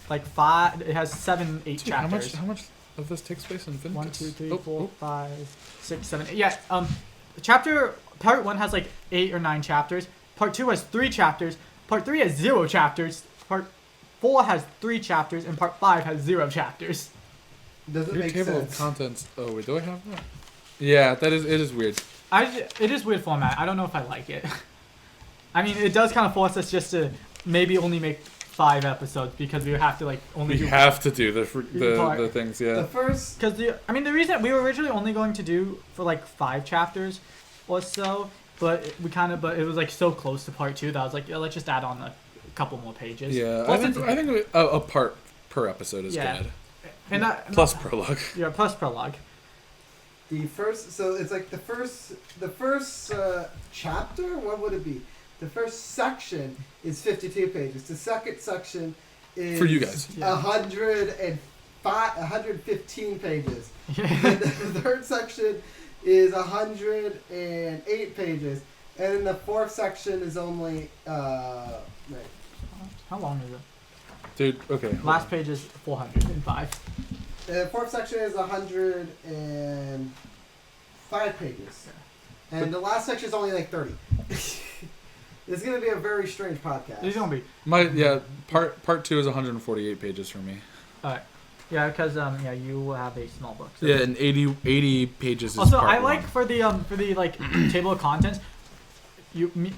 S1: like 5. It has 7, 8
S2: Dude,
S1: chapters.
S2: how much of this takes place in Vintage?
S1: 1, 2, 3,
S2: Oh,
S1: 4,
S2: oh.
S1: 5, 6, 7, 8. Yeah. Part 1 has like 8 or 9 chapters. Part 2 has 3 chapters. Part 3 has 0 chapters. Part 4 has 3 chapters, and Part 5 has 0 chapters.
S3: Doesn't
S2: Your
S3: make
S2: table
S3: sense.
S2: of contents. Oh, wait, do I have that? Yeah, it is weird.
S1: It is weird format. I don't know if I like it. I mean, it does kind of force us just to maybe only make 5 episodes because we have to like only
S2: We
S1: do.
S2: have to do the things,
S3: The
S2: yeah.
S3: first
S1: Because the reason we were originally only going to do for like 5 chapters or so, but it was like so close to part 2 that I was like, yeah, let's just add on a couple more pages.
S2: Yeah,
S1: Plus
S2: I think a part per episode is
S1: Yeah.
S2: good.
S1: and
S2: Plus prologue.
S1: yeah, plus prologue.
S3: The first, so it's like the first chapter. What would it be? The first section is 52 pages. The second section is
S2: For you guys.
S1: Yeah.
S3: 115 pages.
S1: Yeah.
S3: The third section is 108 pages, and then the fourth section is only wait.
S1: How long is it?
S2: Dude, okay.
S1: Last page is 405.
S3: The fourth section is 105 pages. And the last section is only like 30. It's going to be a very strange podcast.
S1: It's gonna be.
S2: Part 2 is 148 pages for me.
S1: Alright. Yeah, because you have a small book. So.
S2: Yeah, and 80 pages is
S1: Also,
S2: part
S1: I
S2: 1.
S1: like for the like table of contents.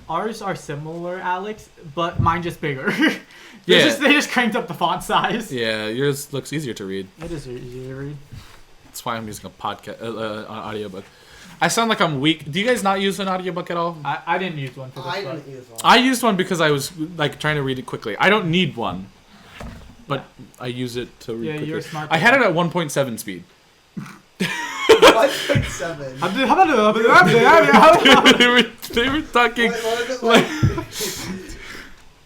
S1: Ours are similar, Alex, but mine just bigger.
S2: Yeah.
S1: They just cranked up the font size.
S2: Yeah, yours looks easier to read.
S1: It is easy to read.
S2: That's why I'm using a podcast, an audiobook. I sound like I'm weak. Do you guys not use an audiobook at all?
S1: I didn't use one for this
S3: I
S1: book.
S3: didn't use one.
S2: I used one because I was like trying to read it quickly. I don't need one, but I use it to read quickly.
S1: You're smart.
S2: I had it at 1.7 speed.
S3: 1.7.
S2: they were talking.
S3: What is it like?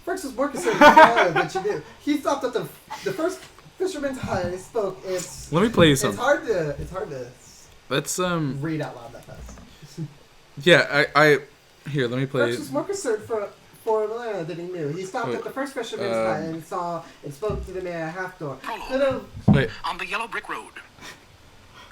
S3: First was more concerned but you did. He thought that the first fisherman's hut spoke.
S2: Let me play you
S3: It's
S2: something.
S3: hard to
S2: Let's
S3: read out loud that fast.
S2: Yeah, I here. Let me play.
S3: First was more concerned for Milano than he knew. He stopped at the first fisherman's hut and saw and spoke to the man at half door.
S2: Wait.
S4: On the yellow brick road,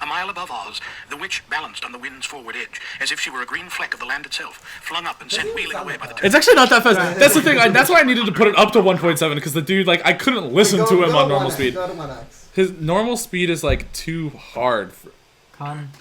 S4: a mile above Oz, the witch balanced on the wind's forward edge, as if she were a green fleck of the land itself, flung up and sent wheeling away by the
S2: It's actually not that fast. That's the thing. That's why I needed to put it up to 1.7 because the dude, like, I couldn't listen to him on normal speed.
S3: Go to 1x.
S2: His normal speed is like too hard.
S1: Come.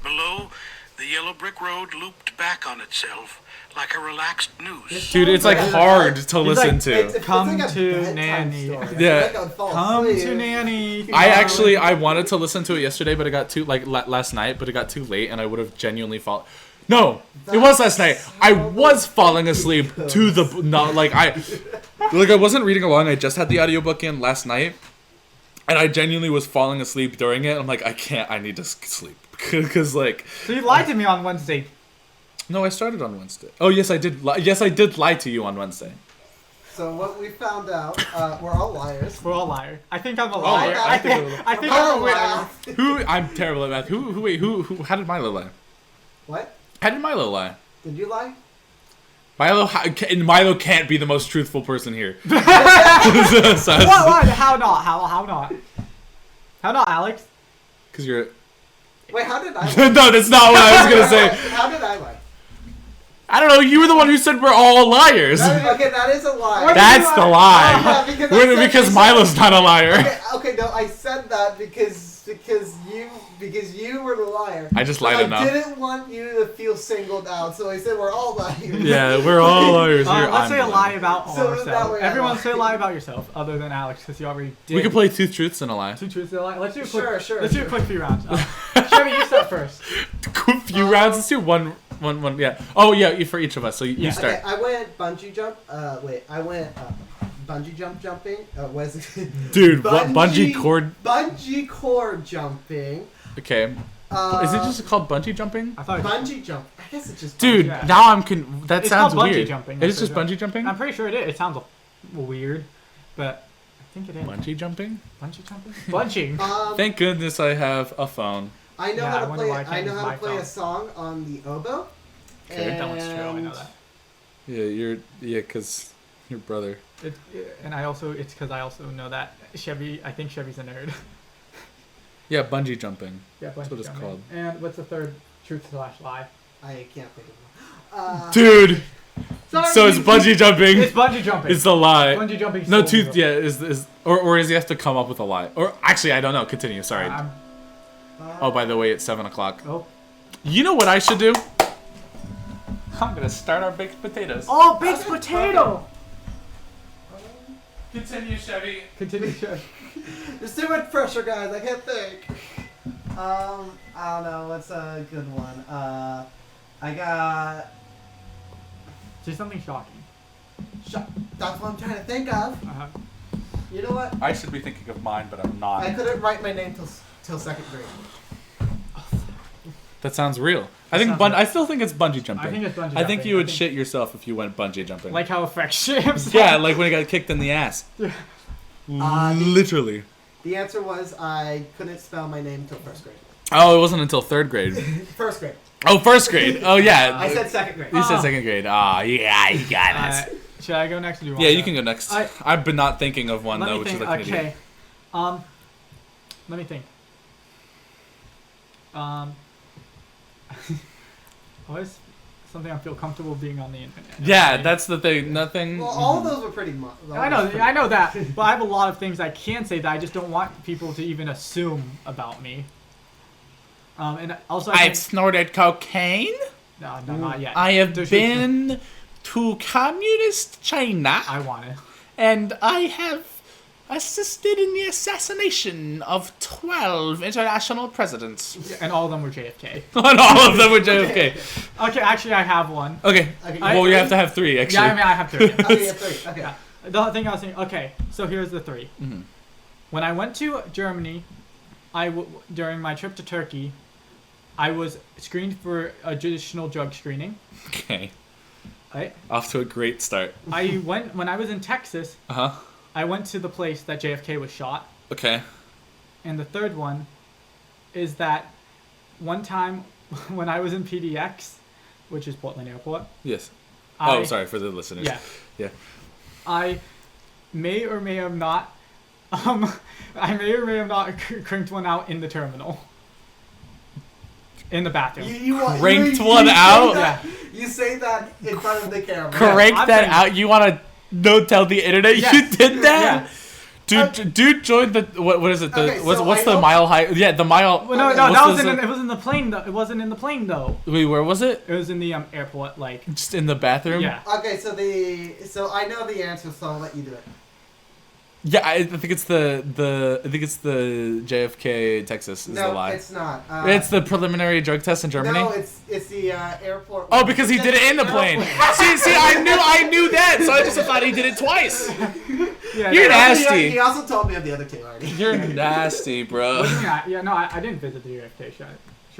S4: Below, the yellow brick road looped back on itself, like a relaxed noose.
S2: Dude, it's like hard to listen to.
S1: Come
S3: like a
S1: to
S3: bedtime
S1: Nanny.
S3: story.
S2: Yeah.
S3: Like I'd fall
S1: Come
S3: asleep.
S1: to Nanny.
S2: I wanted to listen to it yesterday, but it got too last night, but it got too late, and I would have genuinely fallen. No, it was last night. I was falling asleep to the I wasn't reading along. I just had the audiobook in last night, and I genuinely was falling asleep during it. I'm like, I can't. I need to sleep because like.
S1: So you lied to me on Wednesday.
S2: No, I started on Wednesday. Oh yes, I did. Yes, I did lie to you on Wednesday.
S3: So what we found out, we're all liars.
S1: We're all liars. I think I'm a liar.
S3: I think
S1: I'm a liar.
S2: Who? I'm terrible at math. Who? How did Milo lie?
S3: What?
S2: How did Milo lie?
S3: Did you lie?
S2: Milo can't be the most truthful person here.
S1: What? How not? How not? How not, Alex?
S2: Because you're.
S3: Wait, how did I lie?
S2: No, that's not what I was gonna say.
S3: How did I lie?
S2: I don't know. You were the one who said we're all liars.
S3: Okay, that is a lie.
S2: That's the lie.
S3: Yeah, because
S2: Milo's not a liar.
S3: Okay, no, I said that because you were the liar.
S2: I just lied enough.
S3: I didn't want you to feel singled out, so I said we're all liars.
S2: Yeah, we're all liars here.
S1: Let's say a lie about
S3: So that
S1: ourselves.
S3: way I
S1: Everyone
S3: lie.
S1: say a lie about yourself, other than Alex, because you already did.
S2: We could play two truths and a lie.
S1: Two truths and a lie. Let's do a quick.
S3: Sure.
S1: Let's do a quick few rounds. Chevy, you start first.
S2: Few rounds. Let's do one. Yeah. Oh yeah, for each of us. So you start.
S3: Okay, I went bungee jump. Bungee jumping. Was
S2: Dude, what bungee cord?
S3: Bungee cord jumping.
S2: Okay. Is it just called bungee jumping?
S1: I thought.
S3: Bungee jump. I guess it's just.
S2: Dude,
S1: Yeah.
S2: now I'm that
S1: It's
S2: sounds
S1: called bungee
S2: weird.
S1: jumping.
S2: It is just bungee jumping?
S1: I'm pretty sure it is. It sounds weird, but I think it is.
S2: Bungee jumping?
S1: Bungee jumping? Bunching.
S2: Thank goodness I have a phone.
S3: I know
S1: Yeah,
S3: how
S1: I
S3: to
S1: wonder
S3: play.
S1: why I can't
S3: I know
S1: use
S3: how
S1: my
S3: to play
S1: phone.
S3: a song on the oboe.
S2: Okay.
S1: That one's true. I know that.
S2: Yeah, because your brother.
S1: And it's because I also know that Chevy. I think Chevy's a nerd.
S2: Yeah, bungee jumping.
S1: Yeah,
S2: That's what it's
S1: jumping.
S2: called.
S1: And what's the third truth/lie?
S3: I can't think of one.
S2: Dude!
S3: Sorry.
S2: So it's bungee jumping.
S1: It's bungee jumping.
S2: It's the lie.
S1: Bungee jumping.
S2: No, tooth. Yeah, or does he have to come up with a lie? Or actually, I don't know. Continue. Sorry. Oh, by the way, it's 7:00.
S1: Oh.
S2: You know what I should do? I'm gonna start our baked potatoes.
S1: Oh, baked potato.
S2: Continue, Chevy.
S1: Continue, Chevy.
S3: There's too much pressure, guys. I can't think. I don't know. What's a good one? I got.
S1: Say something shocking.
S3: That's what I'm trying to think of.
S1: Uh-huh.
S3: You know what?
S2: I should be thinking of mine, but I'm not.
S3: I couldn't write my name till second grade.
S2: That sounds real. I still think it's bungee jumping.
S1: I think it's bungee
S2: I think
S1: jumping.
S2: you would shit yourself if you went bungee jumping.
S1: Like how it affects ships.
S2: Yeah, like when he got kicked in the ass. Literally.
S3: The answer was I couldn't spell my name till first grade.
S2: Oh, it wasn't until 3rd grade.
S3: First grade.
S2: Oh, 1st grade. Oh, yeah.
S3: I said second grade.
S2: You said 2nd grade. Ah, yeah, you got us.
S1: Should I go next? Or do you want
S2: Yeah,
S1: to
S2: you can go next. I've been not thinking of one,
S1: Let
S2: though,
S1: me
S2: which
S1: think.
S2: is like an idiot.
S1: Okay. Let me think. What is something I feel comfortable being on the internet?
S2: Yeah, that's the thing. Nothing.
S3: Well, all of those were pretty much.
S1: I know that, but I have a lot of things I can say that I just don't want people to even assume about me. And also,
S2: I've snorted cocaine.
S1: no, not yet.
S2: I have
S1: There's-
S2: been to communist China.
S1: I want it.
S2: And I have assisted in the assassination of 12 international presidents.
S1: And all of them were JFK.
S2: And all of them were JFK.
S1: Okay, actually, I have one.
S2: Okay.
S3: Okay,
S2: Well, you have to have 3, actually.
S1: Yeah, I mean, I have 3.
S3: Okay, yeah, 3. Okay.
S1: Yeah. The thing I was saying. Okay, so here's the 3.
S2: Mm-hmm.
S1: When I went to Germany, during my trip to Turkey, I was screened for additional drug screening.
S2: Okay.
S1: Right?
S2: Off to a great start.
S1: When I was in Texas,
S2: Uh-huh.
S1: I went to the place that JFK was shot.
S2: Okay.
S1: And the third one is that one time when I was in PDX, which is Portland Airport.
S2: Yes.
S1: I-
S2: sorry for the listeners.
S1: Yeah.
S2: Yeah.
S1: I may or may have not, cranked one out in the terminal. In the bathroom.
S2: Cranked one out?
S1: Yeah.
S3: You say that in front of the camera.
S2: Crank
S1: I'm
S2: that
S1: saying-
S2: out? You want to no tell the internet
S1: Yes.
S2: you did that?
S1: Yes.
S2: Dude joined the what is it?
S3: Okay, so
S2: What's
S3: I
S2: the
S3: know-
S2: mile high? Yeah, the mile.
S1: Well, no,
S3: Okay,
S1: that
S2: what's
S1: was
S2: the-
S1: it was in the plane though. It wasn't in the plane though.
S2: Wait, where was it?
S1: It was in the airport, like.
S2: Just in the bathroom?
S1: Yeah.
S3: Okay, so I know the answer, so I'll let you do it.
S2: Yeah, I think it's the JFK Texas is the
S3: No,
S2: lie.
S3: it's not.
S2: It's the preliminary drug test in Germany.
S3: No, it's the airport.
S2: Oh, because he did it in the plane. see, I knew that, so I just thought he did it twice.
S1: Yeah.
S2: You're
S1: no,
S2: nasty.
S3: He also told me of the other 2 already.
S2: You're nasty, bro.
S1: I didn't visit the JFK shot.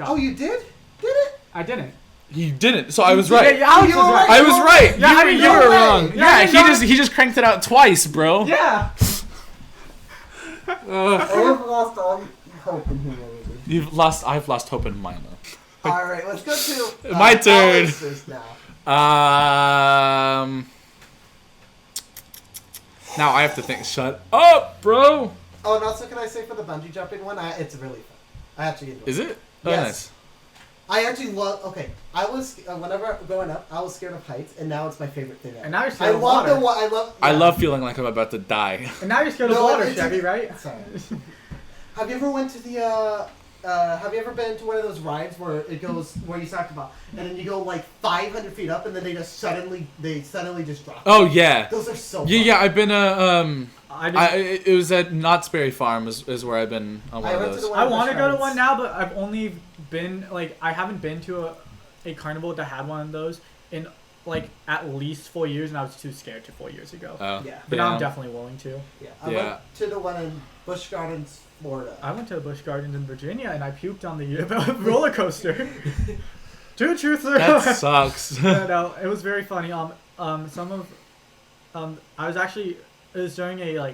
S3: Oh, you did? Did it?
S1: I didn't.
S2: He didn't, so I was right.
S1: Yeah, Alex
S3: You
S1: was
S3: were
S1: right.
S2: I was right.
S1: Yeah, I
S2: you
S1: mean,
S2: you
S1: no
S2: were
S1: way.
S2: wrong.
S1: Yeah,
S2: Yeah,
S1: I
S2: he just cranked it out twice, bro.
S1: Yeah.
S3: I've lost all hope in humanity.
S2: I've lost hope in Milo.
S3: All right, let's go to
S2: My turn.
S3: Alex's now.
S2: Now I have to think. Shut up, bro.
S3: Oh, and also, can I say for the bungee jumping one, it's really fun. I actually enjoy it.
S2: Is it? Oh,
S3: Yes.
S2: nice.
S3: I actually love. Okay, I was whenever growing up, I was scared of heights, and now it's my favorite thing. Ever.
S1: And now you're
S3: I
S1: scared of
S3: love
S1: water.
S3: the I love.
S2: I
S3: yeah.
S2: love feeling like I'm about to die.
S1: And now you're scared of
S3: No,
S1: water,
S3: it's-
S1: Chevy, right?
S3: Sorry. Have you ever went to the? Have you ever been to one of those rides where it goes where you talked about, and then you go like 500 feet up, and then they suddenly just drop.
S2: Oh yeah.
S3: Those are so.
S2: Yeah,
S3: fun.
S2: yeah. I've been
S1: I
S2: it was at Knott's Berry Farm is where I've been on one
S3: I
S2: of
S3: went to
S2: those.
S3: the one
S1: I
S3: of the
S1: want to go to
S3: shrines.
S1: one now, but I've only been I haven't been to a carnival that had one of those in like at least 4 years, and I was too scared to 4 years ago.
S2: Oh.
S3: Yeah.
S1: But now I'm definitely willing to.
S3: Yeah. I
S2: Yeah.
S3: went to the one in Busch Gardens, Florida.
S1: I went to Busch Gardens in Virginia, and I puked on the roller coaster. True.
S2: That sucks.
S1: No, it was very funny. Some of, I was actually, it was during a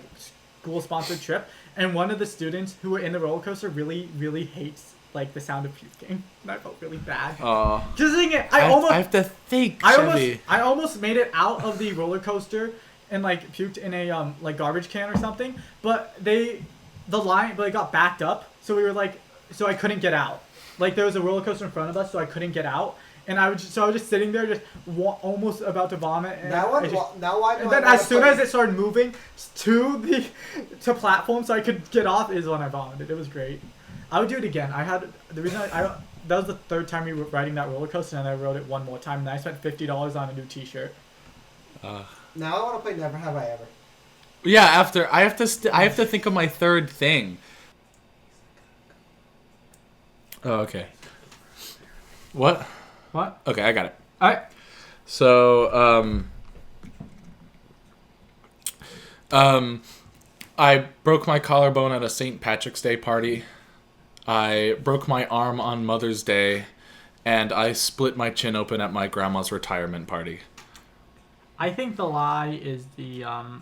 S1: school sponsored trip, and one of the students who were in the roller coaster really hates the sound of puking, and I felt really bad.
S2: Oh.
S1: Just thinking,
S2: I have to think, Chevy.
S1: I almost made it out of the roller coaster and puked in a garbage can or something, but it got backed up, so we were so I couldn't get out. There was a roller coaster in front of us, so I couldn't get out, and I was just sitting there, just almost about to vomit. And
S3: Now
S1: I just,
S3: why do
S1: and
S3: I
S1: then
S3: wanna
S1: as soon
S3: play-
S1: as it started moving to platform, so I could get off, is when I vomited. It was great. I would do it again. that was the third time we were riding that roller coaster, and I rode it one more time, and I spent $50 on a new T-shirt.
S3: Now I want to play Never Have I Ever.
S2: Yeah, after I have to think of my third thing. Oh, okay. What?
S1: What?
S2: Okay, I got it.
S1: All right.
S2: So, I broke my collarbone at a St. Patrick's Day party. I broke my arm on Mother's Day, and I split my chin open at my grandma's retirement party.
S1: I think the lie is the
S3: Can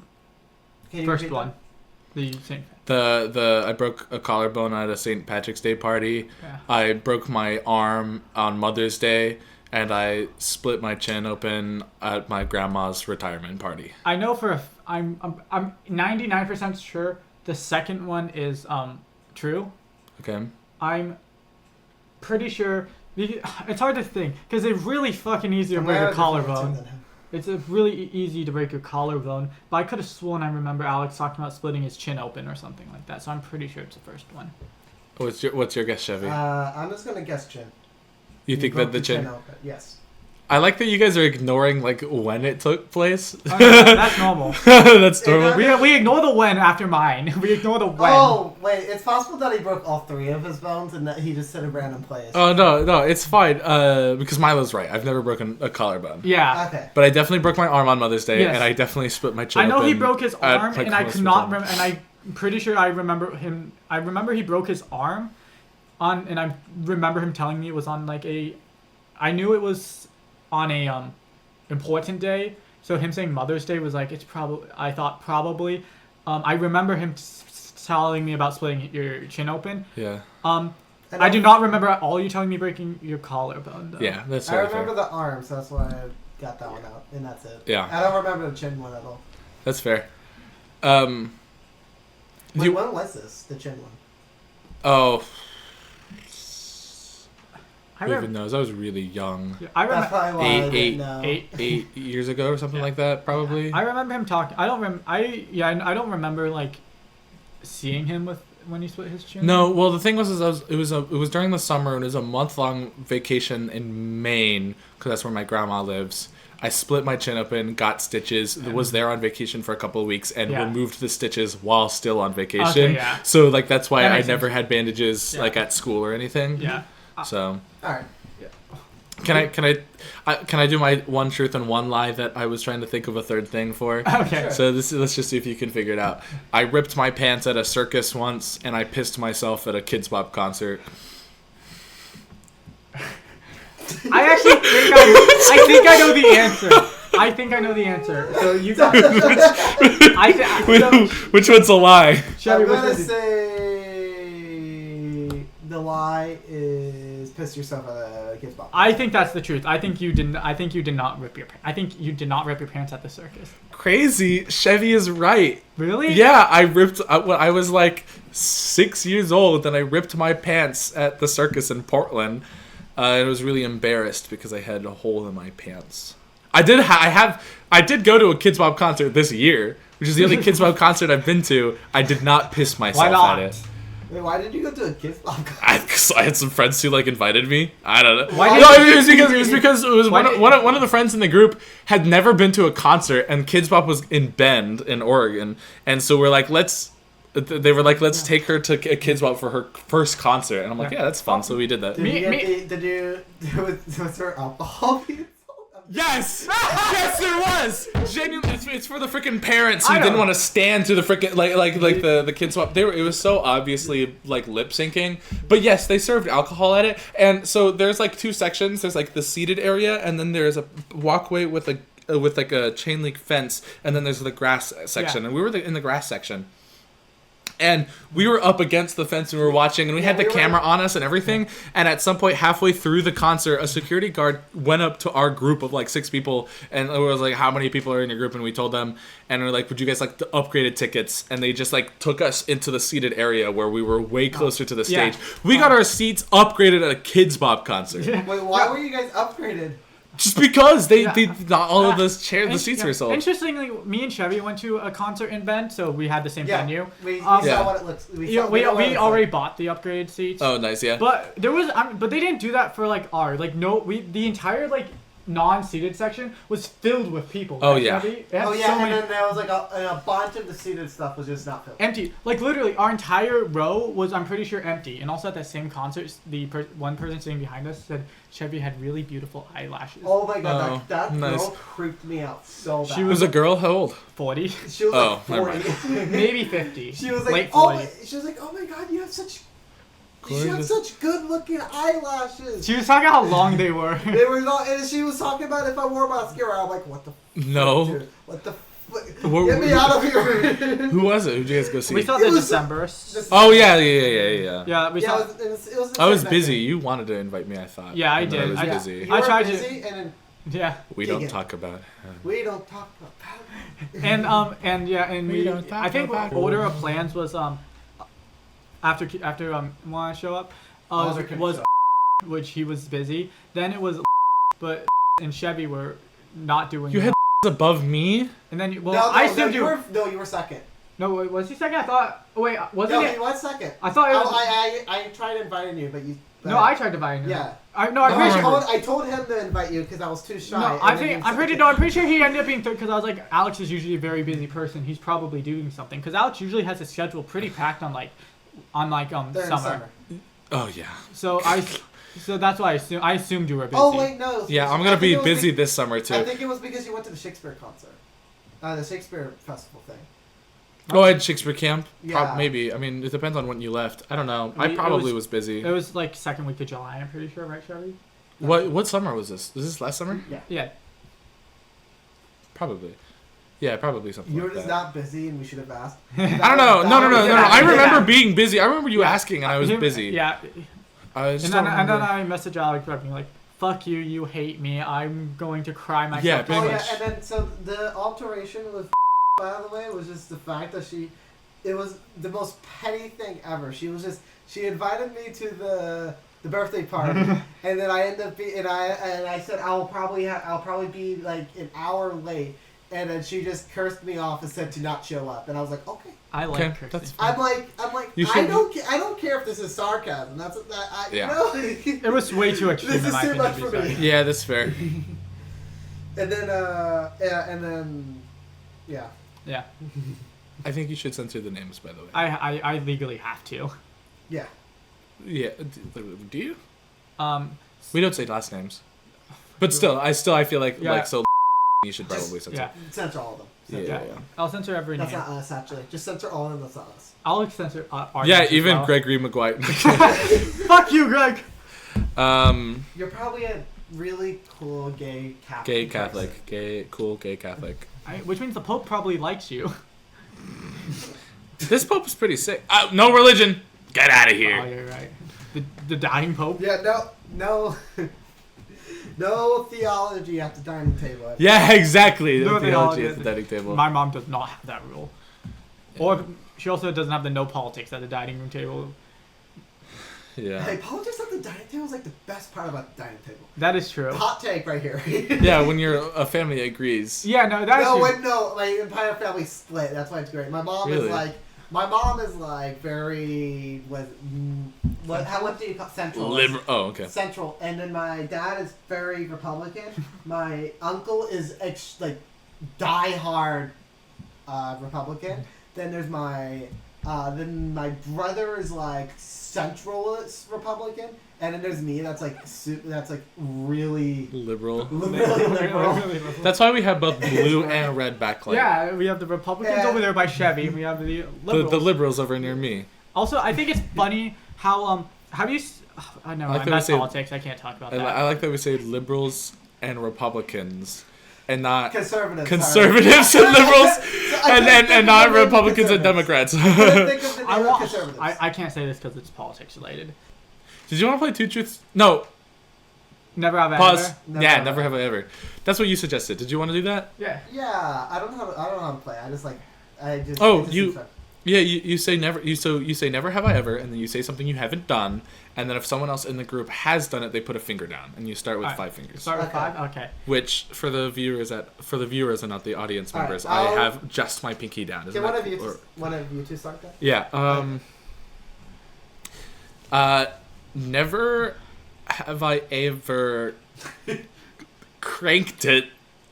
S3: you
S1: first
S3: repeat
S1: one. The same.
S2: I broke a collarbone at a St. Patrick's Day party.
S1: Yeah.
S2: I broke my arm on Mother's Day, and I split my chin open at my grandma's retirement party.
S1: I know I'm 99% sure the second one is true.
S2: Okay.
S1: I'm pretty sure it's hard to think because it's really fucking easy to
S3: I'm
S1: break
S3: glad
S1: a
S3: I did that
S1: collarbone.
S3: too, then.
S1: It's really easy to break your collarbone, but I could have sworn I remember Alex talking about splitting his chin open or something like that. So I'm pretty sure it's the first one.
S2: What's your guess, Chevy?
S3: I'm just gonna guess chin.
S2: you think
S3: broke
S2: that the chin?
S3: open. Yes.
S2: I like that you guys are ignoring like when it took place.
S1: That's normal.
S2: That's normal.
S1: We ignore the when after mine. We ignore the when.
S3: Oh, wait, it's possible that he broke all 3 of his bones and that he just hit a random place.
S2: Oh no, it's fine. Because Milo's right. I've never broken a collarbone.
S1: Yeah.
S3: Okay.
S2: But I definitely broke my arm on Mother's Day,
S1: Yes.
S2: and I definitely split my chin.
S1: I know he
S2: open
S1: broke his
S2: at,
S1: arm,
S2: like,
S1: and I
S2: close
S1: could not
S2: to
S1: remember. And I'm pretty sure I remember him. I remember he broke his arm, and I remember him telling me it was on like a. I knew it was on a important day. So him saying Mother's Day was like it's probably. I thought probably. I remember him telling me about splitting your chin open.
S2: Yeah.
S1: I do not remember at all you telling me breaking your collarbone though.
S2: Yeah, that's
S3: I
S2: very
S3: remember
S2: fair.
S3: the arm, so that's why I got that one out, and that's it.
S2: Yeah.
S3: I don't remember the chin one at all.
S2: That's fair.
S3: Wait, when was this? The chin one?
S2: Oh,
S1: I
S2: who even
S1: remember.
S2: knows? I was really young.
S1: I
S3: That's
S1: remember.
S3: probably why I didn't know.
S2: 8 years ago or something
S1: Yeah.
S2: like that, probably.
S1: I remember him talking. I don't remember like seeing him with when he split his chin.
S2: No, well, the thing was, it was during the summer, and it was a month-long vacation in Maine, because that's where my grandma lives. I split my chin open, got stitches, was there on vacation for a couple of weeks, and
S1: Yeah.
S2: removed the stitches while still on vacation.
S1: Okay, yeah.
S2: So, like, that's why
S1: That
S2: I
S1: makes
S2: never
S1: sense.
S2: had bandages,
S1: Yeah.
S2: like, at school or anything.
S1: Yeah.
S2: So,
S3: Alright.
S2: can I do my one truth and one lie that I was trying to think of a third thing for?
S1: Okay.
S3: Sure.
S2: So let's just see if you can figure it out. I ripped my pants at a circus once, and I pissed myself at a Kids Bop concert.
S1: I actually think I know the answer. I think I know the answer. So you got.
S2: Which one's a lie?
S1: Chevy,
S3: I'm
S1: which
S3: gonna
S1: one did-
S3: say the lie is piss yourself at a kid's bop.
S1: I think that's the truth. I think you didn't. I think you did not rip your. I think you did not rip your pants at the circus.
S2: Crazy. Chevy is right.
S1: Really?
S2: Yeah, I ripped. When I was like 6 years old, and I ripped my pants at the circus in Portland. And I was really embarrassed because I had a hole in my pants. I did go to a Kids Bop concert this year, which is the only Kids Bop concert I've been to. I did not piss myself
S1: not?
S2: at it.
S3: Wait, why did you go to a kid's bop concert?
S2: Cause I had some friends who like invited me. I don't know.
S1: Why
S2: No,
S1: did
S2: it was because it was
S1: Why
S2: one of the friends in the group had never been to a concert, and Kids Bop was in Bend in Oregon, and so we're like, let's take her to a Kids Bop for her first concert, and I'm like, yeah, that's fun. So we did that.
S3: Was there alcohol?
S2: Yes, yes, there was. Genuinely, it's for the freaking parents who
S1: I know.
S2: didn't want to stand to the freaking like the Kids Swap. It was so obviously like lip syncing, but yes, they served alcohol at it. And so there's like 2 sections. There's like the seated area, and then there's a walkway with like a chain link fence, and then there's the grass section.
S1: Yeah.
S2: And we were in the grass section. And we were up against the fence and we were watching, and we had the camera on us and everything. And at some point, halfway through the concert, a security guard went up to our group of like 6 people, and it was like, "How many people are in your group?" And we told them, and we're like, "Would you guys like the upgraded tickets?" And they just like took us into the seated area where we were way closer to the stage.
S1: Yeah.
S2: We got our seats upgraded at a Kids Bop concert.
S3: Wait, why were you guys upgraded?
S2: Just because they
S1: Yeah.
S2: not all of the seats were sold.
S1: Interestingly, me and Chevy went to a concert in Bend, so we had the same venue.
S3: We
S1: Yeah.
S3: saw what it looks. We
S1: already bought the upgraded seats.
S2: Oh, nice, yeah.
S1: But there was, but they didn't do that for like the entire like non-seated section was filled with people.
S2: Oh,
S1: right,
S2: yeah.
S1: Chevy? It had
S3: Oh
S1: so
S3: yeah,
S1: many-
S3: and then there was like a bunch of the seated stuff was just not filled.
S1: empty. Like literally, our entire row was, I'm pretty sure, empty. And also at that same concert, one person sitting behind us said Chevy had really beautiful eyelashes.
S3: Oh my god,
S2: Oh,
S3: that
S2: nice.
S3: girl creeped me out so bad.
S1: She
S2: It was a girl. How old?
S1: 40,
S3: She was
S2: Oh,
S3: like
S2: never
S3: 40.
S1: maybe 50.
S3: She was like,
S1: late
S3: oh,
S1: 40.
S3: she was like, oh my god, you have such
S2: Gorgeous.
S3: good looking eyelashes.
S1: She was talking how long they were.
S3: They were not, and she was talking about if I wore mascara. I'm like, what the?
S2: No.
S3: Dude, what the?
S2: Where-
S3: Get me out of here!
S2: Who was it? Who did you guys go see?
S1: We saw
S3: It
S1: the
S3: was-
S1: Decemberists.
S2: Oh yeah.
S1: Yeah, we
S3: Yeah,
S1: saw.
S3: it was the
S2: I was
S3: same
S2: busy.
S3: venue.
S2: You wanted to invite me, I thought.
S1: Yeah, I
S2: And then
S1: did.
S2: I was
S1: I-
S2: busy.
S3: You
S1: I
S3: were
S1: tried to-
S3: busy, and then
S1: Yeah,
S2: We don't
S3: Keegan.
S2: talk about.
S3: we don't talk about.
S1: and
S2: We don't talk
S1: I think
S2: about
S1: order
S2: it.
S1: of plans was after want to show up was which he was busy. Then it was but and Chevy were not doing.
S2: You had above me.
S1: and then
S3: I assumed you were second.
S1: No, wait, was he second? I thought. Oh, wait, wasn't
S3: No,
S1: it?
S3: he was second.
S1: I thought it was.
S3: I tried inviting you, but
S1: No, I tried inviting him.
S3: Yeah.
S1: I'm pretty sure.
S3: I told him to invite you because I was too shy.
S1: No, I'm pretty sure he ended up being because I was like, Alex is usually a very busy person. He's probably doing something because Alex usually has his schedule pretty packed on summer.
S2: Oh yeah.
S1: So that's why I assumed you were busy.
S3: Oh wait, no.
S2: Yeah, I'm gonna be busy this summer too.
S3: I think it was because you went to the Shakespeare concert, the Shakespeare festival thing.
S2: Go ahead, Shakespeare camp.
S3: Yeah.
S2: Maybe. I mean, it depends on when you left. I don't know. I probably was busy.
S1: It was like second week of July. I'm pretty sure, right, Chevy?
S2: What summer was this? Was this last summer?
S3: Yeah.
S1: Yeah.
S2: Probably. Yeah, probably something.
S3: You were
S2: like
S3: just
S2: that.
S3: not busy, and we should have asked.
S2: I don't know. No. I remember
S1: Yeah.
S2: being busy. I remember you asking, and I was busy.
S1: Yeah.
S2: I just
S1: And
S2: don't
S1: then
S2: remember.
S1: I messaged Alex being like, "Fuck you, you hate me. I'm going to cry myself."
S2: Yeah,
S1: to
S2: pretty
S3: Oh
S2: much.
S3: yeah, and then so the alteration with by the way was just the fact that it was the most petty thing ever. She invited me to the birthday party, and then I ended up and I said I'll probably be like an hour late, and then she just cursed me off and said to not show up, and I was like, okay.
S1: I like
S2: Okay,
S1: Kirsten.
S2: that's
S3: I'm like
S2: You
S3: I
S2: should-
S3: don't care if this is sarcasm. That's that.
S2: Yeah.
S1: It was way too extreme.
S3: This
S1: in
S3: is
S1: my
S3: too
S1: opinion,
S3: much
S1: to
S3: for
S1: be
S3: me.
S1: fair.
S2: Yeah, that's fair.
S3: And then yeah.
S1: Yeah.
S2: I think you should censor the names, by the way.
S1: I legally have to.
S3: Yeah.
S2: Yeah. Do you?
S1: Um.
S2: We don't say last names. But still, I feel like
S1: Yeah.
S2: so you should probably censor.
S1: Yeah.
S3: Censor all of them.
S2: Yeah.
S1: I'll censor every
S3: That's
S1: name.
S3: not us actually. Just censor all of them. That's not us.
S1: I'll censor our
S2: Yeah,
S1: names as
S2: even
S1: well.
S2: Gregory Maguire.
S1: Fuck you, Greg.
S3: You're probably a really cool gay Catholic.
S2: Gay
S3: person.
S2: Catholic. Cool gay Catholic.
S1: Which means the Pope probably likes you.
S2: This Pope is pretty sick. No religion. Get out of
S1: Oh,
S2: here.
S1: you're right. The dying Pope.
S3: Yeah. No. No theology at the dining table.
S2: Yeah, exactly.
S1: No
S2: The theology
S1: theology
S2: at the dining table.
S1: My mom does not have that rule. Or she also doesn't have the no politics at the dining room table.
S2: Yeah.
S3: Hey, politics at the dining table is like the best part about the dining table.
S1: That is true.
S3: Hot take right here.
S2: Yeah, when a family agrees.
S1: Yeah, no, that is true.
S3: My entire family split. That's why it's great. My mom
S2: Really?
S3: is like very what do you call central?
S2: Liberal. Oh, okay.
S3: Central, and then my dad is very Republican. My uncle is die-hard Republican. Then there's my brother is like centralist Republican, and then there's me. That's like really
S2: Liberal.
S3: really liberal.
S2: That's why we have both blue and red backlight.
S1: Yeah, we have the Republicans
S3: Yeah.
S1: over there by Chevy, and we have the liberals.
S2: The liberals over near me.
S1: Also, I think it's funny how have you? I know,
S2: I like that we
S1: that's
S2: say-
S1: politics. I can't talk about that.
S2: I like that we say liberals and Republicans, and not
S3: Conservatives.
S2: conservatives and liberals, and not Republicans and
S3: Democrats.
S2: Democrats.
S1: I want.
S3: Conservatives.
S1: I can't say this because it's politics related.
S2: Did you want to play Two Truths? No.
S1: Never have I
S2: Pause.
S1: ever.
S2: Never have I ever. That's what you suggested. Did you want to do that?
S1: Yeah.
S3: Yeah, I don't know how to play.
S2: Oh,
S3: it just
S2: you-
S3: seems fun.
S2: Yeah, you say never. You say never have I ever, and then you say something you haven't done, and then if someone else in the group has done it, they put a finger down, and you start with
S1: Alright.
S2: 5 fingers.
S1: Start with
S3: Okay.
S1: 5. Okay.
S2: Which for the viewers and not the audience
S3: Alright,
S2: members,
S3: I'll-
S2: I have just my pinky down. Isn't
S3: Can
S2: that- or-
S3: one of you two start that?
S2: Yeah. Never have I ever cranked it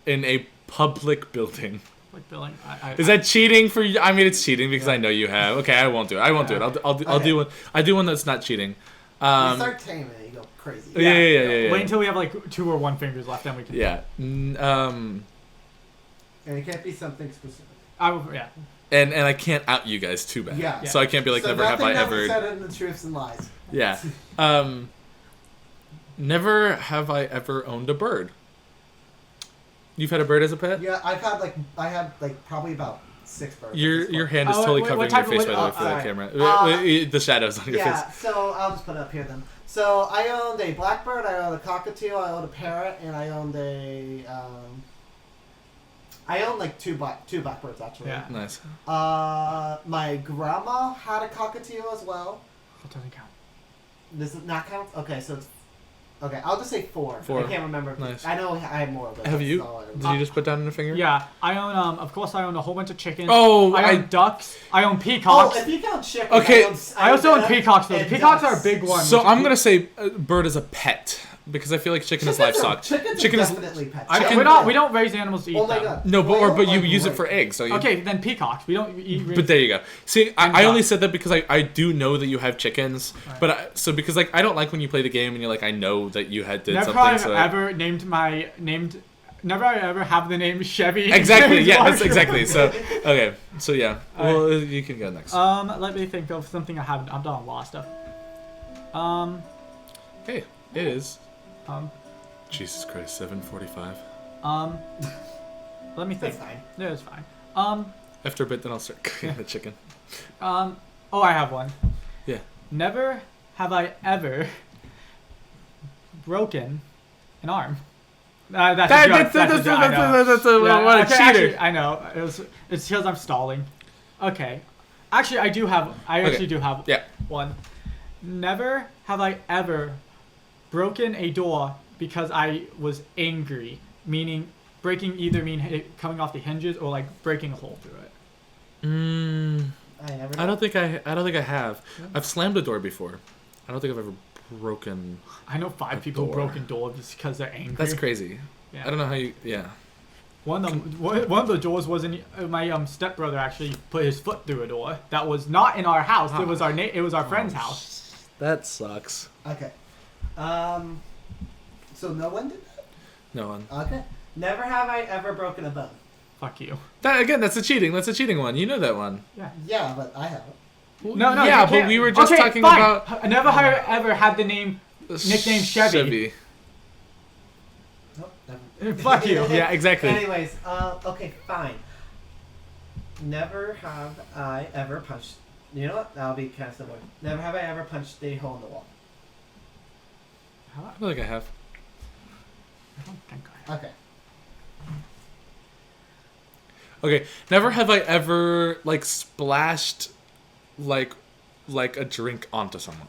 S2: in a public building.
S1: Like billing.
S2: Is that cheating for you? I mean, it's cheating because I know you have. Okay, I won't do it. I'll
S3: Okay.
S2: do one. I do one that's not cheating.
S3: You start taming it, you go crazy.
S2: Yeah.
S1: Wait until we have like 2 or 1 fingers left, then we can.
S2: Yeah.
S3: And it can't be something specific.
S1: Yeah.
S2: And I can't out you guys too bad.
S3: Yeah.
S2: So I can't be like,
S3: So
S2: never have I
S3: nothing
S2: ever.
S3: said in the truths and lies.
S2: Yeah. Never have I ever owned a bird. You've had a bird as a pet?
S3: Yeah, I had probably about 6 birds. at this
S2: Your
S3: point.
S2: hand is
S1: Oh,
S2: totally
S1: what
S2: covering
S1: type
S2: your face,
S1: of-
S2: by the way, for that
S3: sorry.
S2: camera. The shadows on your
S3: Yeah,
S2: face.
S3: so I'll just put it up here then. So I owned a blackbird, I owned a cockatoo, I owned a parrot, and I owned like two blackbirds actually.
S1: Yeah.
S2: Nice.
S3: My grandma had a cockatoo as well.
S1: That doesn't count.
S3: Does it not count? Okay, so it's Okay, I'll just say 4.
S2: 4.
S3: I can't remember.
S2: Nice.
S3: I know I have more, but
S2: Have
S3: that's
S2: you?
S3: all I
S2: Did
S3: remember.
S2: you just put down in a finger?
S1: Yeah, I own of course I own a whole bunch of chickens.
S2: Oh,
S1: I own ducks. I own
S3: Oh,
S1: peacocks.
S3: if you count chicken,
S2: Okay,
S1: I also own
S3: duck
S1: peacocks though. The
S3: and
S1: peacocks are a
S3: ducks.
S1: big one.
S2: So
S1: which
S2: I'm
S1: is-
S2: gonna say bird is a pet because I feel like chicken is livestock.
S3: Chicken is definitely pets.
S1: we don't raise animals to eat
S3: Oh my
S1: them.
S3: god.
S2: No, but
S3: Quail
S2: but you
S3: are
S2: use it
S3: great.
S2: for eggs. So you,
S1: Okay, then peacocks. We don't eat.
S2: But there you go. See,
S1: And
S2: I only
S1: ducks.
S2: said that because I do know that you have chickens.
S1: Right.
S2: But so because like I don't like when you play the game and you're like I know that you had did
S1: Never
S2: something.
S1: have
S2: So
S1: ever Never I ever have the name Chevy.
S2: exactly. Yeah. That's
S1: Mark.
S2: exactly. So okay. So yeah.
S1: All right.
S2: Well, you can go next.
S1: Let me think of something I haven't. I've done a lot of stuff.
S2: Hey, it is.
S1: Um,
S2: Jesus Christ, 7:45.
S1: let me think.
S3: That's fine.
S1: Yeah, it's fine.
S2: After a bit, then I'll start cooking the chicken.
S1: Oh, I have one.
S2: Yeah.
S1: Never have I ever broken an arm. That's a joke. That's a joke. I know. Yeah,
S2: what a
S1: okay,
S2: cheater.
S1: actually, I know. It's because I'm stalling. Okay. Actually, I actually do have
S2: Yeah.
S1: one. Never have I ever broken a door because I was angry. Meaning, breaking either coming off the hinges or like breaking a hole through it.
S2: I don't think I have. I've slammed a door before. I don't think I've ever broken.
S1: I know 5 people
S2: door.
S1: broken doors just because they're angry.
S2: That's crazy.
S1: Yeah.
S2: I don't know how you. Yeah.
S1: One of the doors wasn't. My stepbrother actually put his foot through a door that was not in our house. It was our friend's house.
S2: That sucks.
S3: Okay. So no one did
S2: No one.
S3: that? Okay. Never have I ever broken a bone.
S1: Fuck you.
S2: That again. That's a cheating. That's a cheating one. You know that one.
S3: Yeah, but I haven't.
S1: No,
S2: Yeah,
S1: you
S2: but
S1: can't.
S2: we were just
S1: Okay,
S2: talking
S1: fine.
S2: about.
S1: Never have I ever had the name nickname Chevy.
S3: Nope, never.
S1: Fuck you.
S2: Yeah, exactly.
S3: Anyways, okay, fine. Never have I ever punched. You know what? That'll be kind of similar. Never have I ever punched a hole in the wall.
S2: I feel like I have.
S1: I don't think I have.
S3: Okay.
S2: Okay. Never have I ever like splashed like a drink onto someone.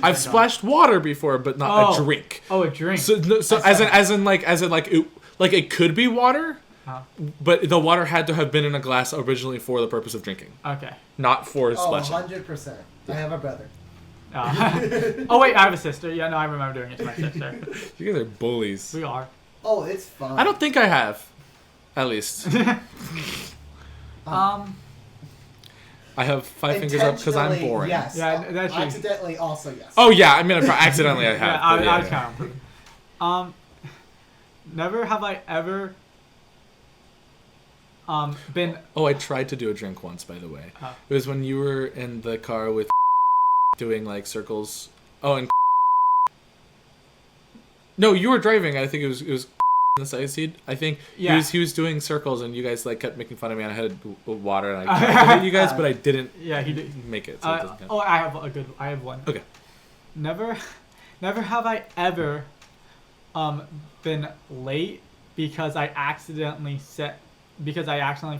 S2: I've splashed water before, but not a drink.
S1: Oh, a drink.
S2: So as in it could be water, but the water had to have been in a glass originally for the purpose of drinking,
S1: Okay.
S2: not for
S3: Oh,
S2: splashing.
S3: 100%. I have a brother.
S1: Oh wait, I have a sister. Yeah, no, I remember doing it to my sister.
S2: You guys are bullies.
S1: We are.
S3: Oh, it's fun.
S2: I don't think I have, at least. I have 5 fingers up because I'm
S3: Intentionally,
S2: boring.
S3: Yes.
S1: Yeah, that's true.
S3: Accidentally, also yes.
S2: Oh yeah, I mean accidentally I have.
S1: Yeah,
S2: but
S1: I was kind of. Never have I ever. Been.
S2: Oh, I tried to do a drink once, by the way.
S1: Oh.
S2: It was when you were in the car with doing like circles. Oh, and no, you were driving. I think it was in the side seat. I think
S1: Yeah.
S2: he was doing circles, and you guys like kept making fun of me. And I had water, and I tried to hit you guys, but I didn't.
S1: Yeah, he did.
S2: Make it. So it doesn't count.
S1: Oh, I have one.
S2: Okay.
S1: Never have I ever been late because I accidentally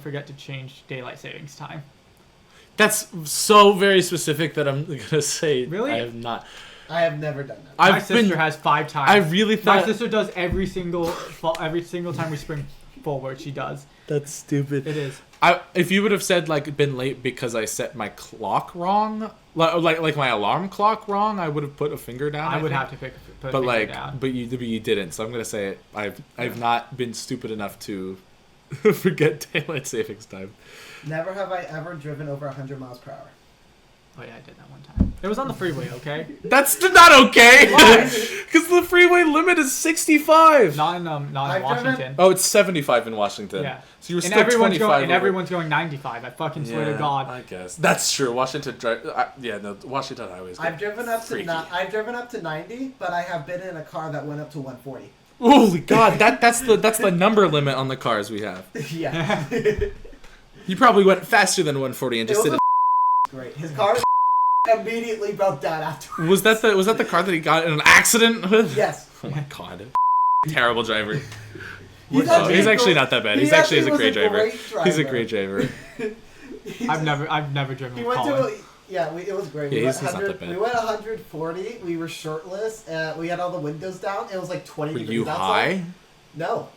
S1: forget to change daylight savings time.
S2: That's so very specific that I'm gonna say
S1: Really?
S2: I have not.
S3: I have never done that.
S1: My sister has 5 times.
S2: I really
S1: My
S2: thought
S1: sister does every single time we spring forward. She does.
S2: that's stupid.
S1: It is.
S2: If you would have said like been late because I set my clock wrong, like my alarm clock wrong, I would have put a finger down.
S1: I would
S2: think.
S1: have to put
S2: But
S1: a finger
S2: like,
S1: down.
S2: but you didn't. So I'm gonna say it. I've not been stupid enough to forget daylight savings time.
S3: Never have I ever driven over 100 miles per hour.
S1: Oh yeah, I did that one time. It was on the freeway, okay?
S2: That's not okay.
S1: Why?
S2: Because the freeway limit is 65.
S1: Not in
S3: I've
S1: Washington.
S3: driven-
S2: Oh, it's 75 in Washington.
S1: Yeah.
S2: So you were
S1: And
S2: still
S1: everyone's
S2: 25.
S1: going. And
S2: over-
S1: everyone's going 95. I fucking swear to God.
S2: I guess that's true. Washington Washington highways.
S3: I've driven up
S2: freaky.
S3: I've driven up to 90, but I have been in a car that went up to 140.
S2: Holy God, that's the number limit on the cars we have.
S3: Yeah.
S2: You probably went faster than 140 and just
S3: It
S2: did
S3: was
S2: it.
S3: Great. His car immediately broke down afterwards.
S2: Was that the car that he got in an accident with?
S3: Yes.
S2: Oh my God. Terrible driver.
S3: He's
S2: He's actually not that bad.
S3: he
S2: He's actually
S3: was
S2: a great driver.
S3: great
S2: He's a great driver.
S1: I've never driven
S3: He
S1: with
S3: went
S1: Colin.
S3: to Yeah, it was great.
S2: Yeah,
S3: We went
S2: he's not that bad.
S3: We went 140. We were shirtless. We had all the windows down. It was like 20
S2: Were
S3: degrees
S2: you
S3: outside.
S2: high?
S3: No.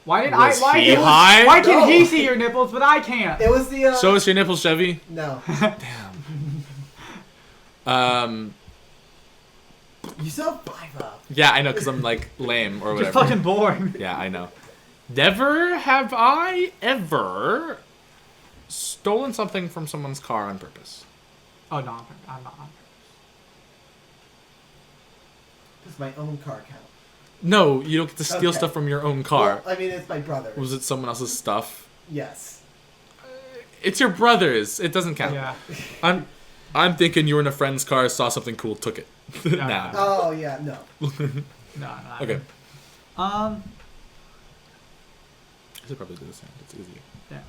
S1: Why did
S2: Was
S1: Why
S2: he
S1: can
S2: high?
S1: Why can
S3: No.
S1: he see your nipples but I can't?
S3: It was the.
S2: Show us your nipples, Chevy.
S3: No.
S2: Damn.
S3: You still 5 up.
S2: Yeah, I know, because I'm like lame or
S1: Just
S2: whatever.
S1: fucking boring.
S2: Yeah, I know. Never have I ever stolen something from someone's car on purpose.
S1: Oh no, I'm not.
S3: Does my own car count?
S2: No, you don't get to steal
S3: Okay.
S2: stuff from your own car.
S3: Well, I mean, it's my brother.
S2: Was it someone else's stuff?
S3: Yes.
S2: It's your brother's. It doesn't count.
S1: Yeah.
S2: I'm thinking you were in a friend's car, saw something cool, took it.
S1: Yeah.
S2: Nah.
S3: Oh yeah, no.
S1: No.
S2: Okay.
S1: Um.
S2: I should probably do this. It's easy.
S1: Yeah.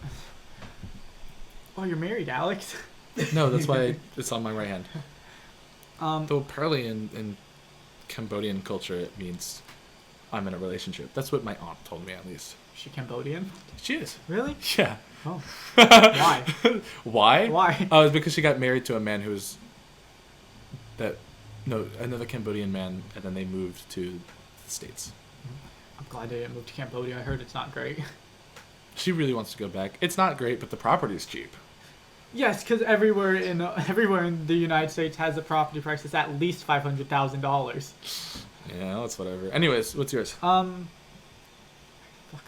S1: Oh, you're married, Alex.
S2: No, that's why it's on my right hand.
S1: Um.
S2: Though apparently in Cambodian culture it means I'm in a relationship. That's what my aunt told me, at least.
S1: Is she Cambodian?
S2: She is.
S1: Really?
S2: Yeah.
S1: Oh. Why?
S2: Why?
S1: Why?
S2: Oh, it's because she got married to a man another Cambodian man, and then they moved to the States.
S1: I'm glad they didn't move to Cambodia. I heard it's not great.
S2: She really wants to go back. It's not great, but the property's cheap.
S1: Yes, because everywhere in the United States has a property price that's at least $500,000.
S2: Yeah, that's whatever. Anyways, what's yours?
S1: Fuck,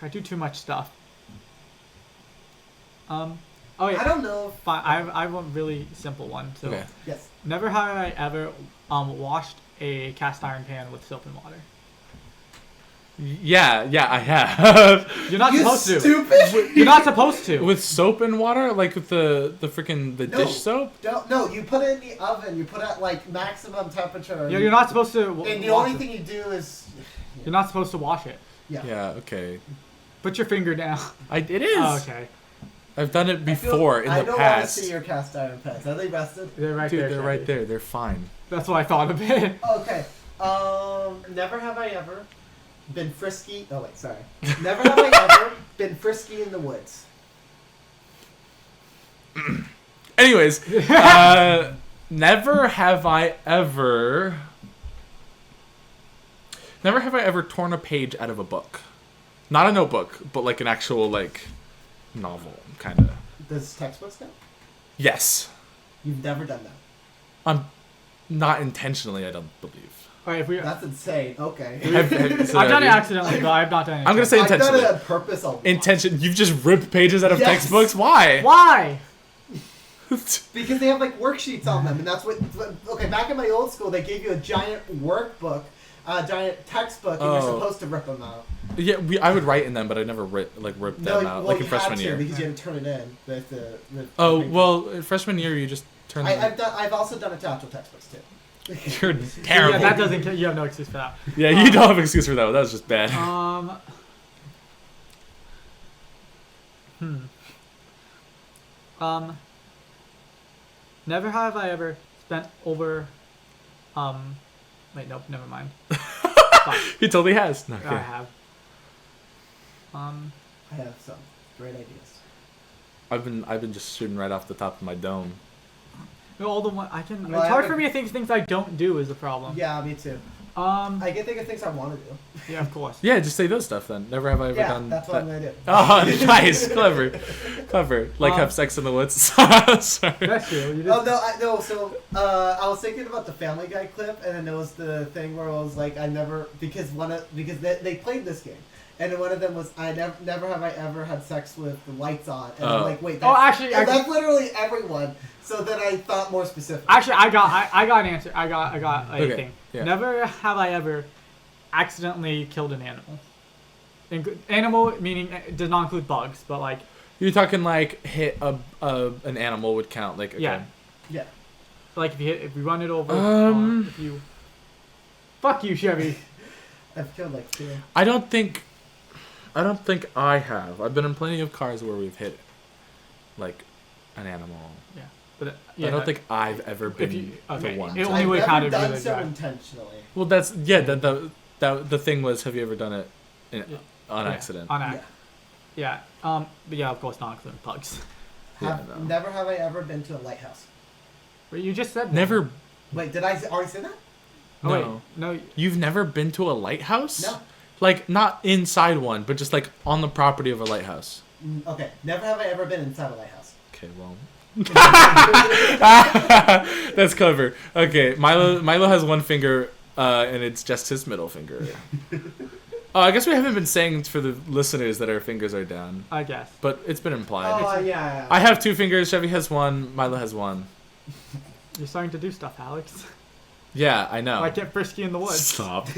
S1: I do too much stuff. Oh yeah.
S3: I don't know.
S1: Fine. I have a really simple one. So,
S2: Okay.
S3: Yes.
S1: never have I ever washed a cast iron pan with soap and water.
S2: Yeah, I have.
S1: You're not
S3: You
S1: supposed to.
S3: stupid.
S1: You're not supposed to.
S2: With soap and water, like with the
S3: No.
S2: dish soap.
S3: No, you put it in the oven. You put it at like maximum temperature.
S1: You're not supposed to.
S3: And the
S1: wash
S3: only
S1: it.
S3: thing you do is.
S1: You're not supposed to wash it.
S3: Yeah.
S2: Yeah. Okay.
S1: Put your finger down.
S2: It is.
S1: Oh, okay.
S2: I've done it before in
S3: I
S2: the
S3: don't
S2: past.
S3: want to see your cast iron pans. Are they rusted?
S1: They're right
S2: Dude,
S1: there.
S2: they're
S1: Chevy.
S2: right there. They're fine.
S1: That's what I thought of it.
S3: Okay. Never have I ever been frisky. Oh wait, sorry. Never have I ever been frisky in the woods.
S2: Anyways, never have I ever torn a page out of a book. Not a notebook, but like an actual like novel kind of.
S3: Does textbooks count?
S2: Yes.
S3: You've never done that.
S2: Not intentionally, I don't believe.
S1: All right, if we.
S3: That's insane. Okay.
S2: So
S1: I've done it
S2: have you?
S1: accidentally, but I've not done it.
S2: I'm gonna say
S3: I've done
S2: intentionally.
S3: it on purpose a lot.
S2: Intention. You've just ripped pages out of
S3: Yes.
S2: textbooks. Why?
S1: Why?
S3: Because they have like worksheets on them, and that's what. Okay, back in my old school, they gave you a giant workbook, a giant textbook, and you're
S2: Oh.
S3: supposed to rip them out.
S2: Yeah, I would write in them, but I never ripped them out,
S3: well,
S2: like in
S3: you
S2: freshman
S3: had to
S2: year.
S3: because you didn't turn it in. With the
S2: Oh
S3: paper.
S2: well, in freshman year you just turn.
S3: I've also done it to actual textbooks too.
S2: You're terrible.
S1: Yeah, that doesn't. You have no excuse for that.
S2: Yeah, you don't have an excuse for that. That was just bad.
S1: Never have I ever spent over. Wait, nope, never mind.
S2: He totally has. No, okay.
S1: I have.
S3: I have some great ideas.
S2: I've been just shooting right off the top of my dome.
S1: All the one I can.
S3: Well,
S1: it's
S3: I
S1: hard
S3: have
S1: for
S3: a-
S1: me to think things I don't do is the problem.
S3: Yeah, me too. I can think of things I want to do.
S1: Yeah, of course.
S2: Yeah, just say those stuff then. Never have I ever
S3: Yeah,
S2: done.
S3: that's what I'm gonna do.
S2: Oh, nice, clever. Like
S1: Um,
S2: have sex in the woods. Sorry.
S1: That's true. You
S3: Oh
S1: just,
S3: no! So I was thinking about the Family Guy clip, and then there was the thing where I was like, because they played this game, and one of them was never have I ever had sex with the lights on, and I'm like, wait, that's literally everyone. So then I thought more specific.
S1: Actually, I got an answer. I got a
S2: Okay,
S1: thing.
S2: yeah.
S1: Never have I ever accidentally killed an animal. Animal meaning it does not include bugs, but like.
S2: You're talking like hit an animal would count like okay.
S3: Yeah.
S1: Like if we run it over. If you. Fuck you, Chevy.
S3: I've killed like 2.
S2: I don't think I have. I've been in plenty of cars where we've hit like an animal.
S1: Yeah, but
S2: I don't think I've ever been
S1: okay,
S2: the one.
S1: it
S2: to-
S1: only
S3: I've
S1: would have
S3: never
S1: counted
S3: done
S1: really
S3: so
S1: dry.
S3: intentionally.
S2: Well, that's the thing was, have you ever done it on
S1: Yeah,
S2: accident?
S1: On
S3: Yeah.
S1: accident. Yeah. But yeah, of course not including bugs.
S2: Yeah,
S3: Never have I ever been to a lighthouse.
S1: Wait, you just said that.
S2: Never.
S3: Wait, did I already say that?
S1: Oh,
S2: No.
S1: wait, no.
S2: You've never been to a lighthouse?
S3: No.
S2: Like, not inside one, but just like on the property of a lighthouse.
S3: Okay, never have I ever been inside a lighthouse.
S2: Okay, well. That's clever. Okay, Milo has one finger, and it's just his middle finger. Oh, I guess we haven't been saying for the listeners that our fingers are down,
S1: I guess.
S2: but it's been implied.
S3: Oh, yeah.
S2: I have 2 fingers, Chevy has 1, Milo has 1.
S1: You're starting to do stuff, Alex.
S2: Yeah, I know.
S1: Like get frisky in the woods.
S2: Stop.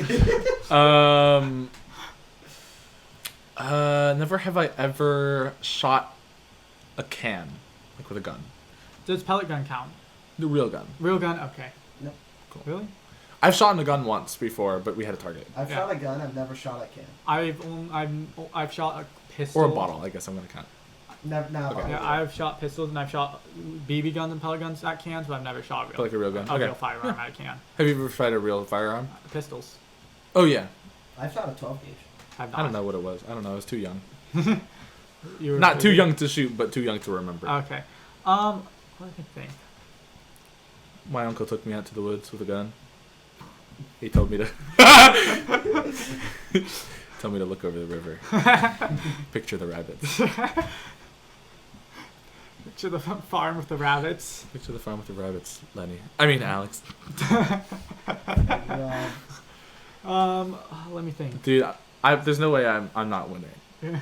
S2: Never have I ever shot a can, like with a gun.
S1: Does pellet gun count?
S2: The real gun.
S1: Real gun? Okay.
S3: Nope.
S2: Cool.
S1: Really?
S2: I've shot a gun once before, but we had a target.
S3: I've
S1: Yeah.
S3: shot a gun. I've never shot a can.
S1: I've shot a pistol.
S2: Or a bottle, I guess I'm going to count.
S3: Never. No.
S2: Okay.
S1: Yeah, I've shot pistols and I've shot BB guns and pellet guns at cans, but I've never shot
S2: Like a real gun.
S1: a
S2: Okay.
S1: real firearm at a can.
S2: Have you ever fired a real firearm?
S1: Pistols.
S2: Oh, yeah.
S3: I've shot a 12 gauge.
S1: I've not.
S2: I don't know what it was. I don't know. I was too young.
S1: You were
S2: Not too
S1: busy.
S2: young to shoot, but too young to remember.
S1: Okay. Let me think.
S2: My uncle took me out to the woods with a gun. He told me to tell me to look over the river. Picture the rabbits.
S1: Picture the farm with the rabbits.
S2: Picture the farm with the rabbits, Lenny. I mean Alex.
S3: Yeah.
S1: Let me think.
S2: Dude, there's no way I'm not winning. Do you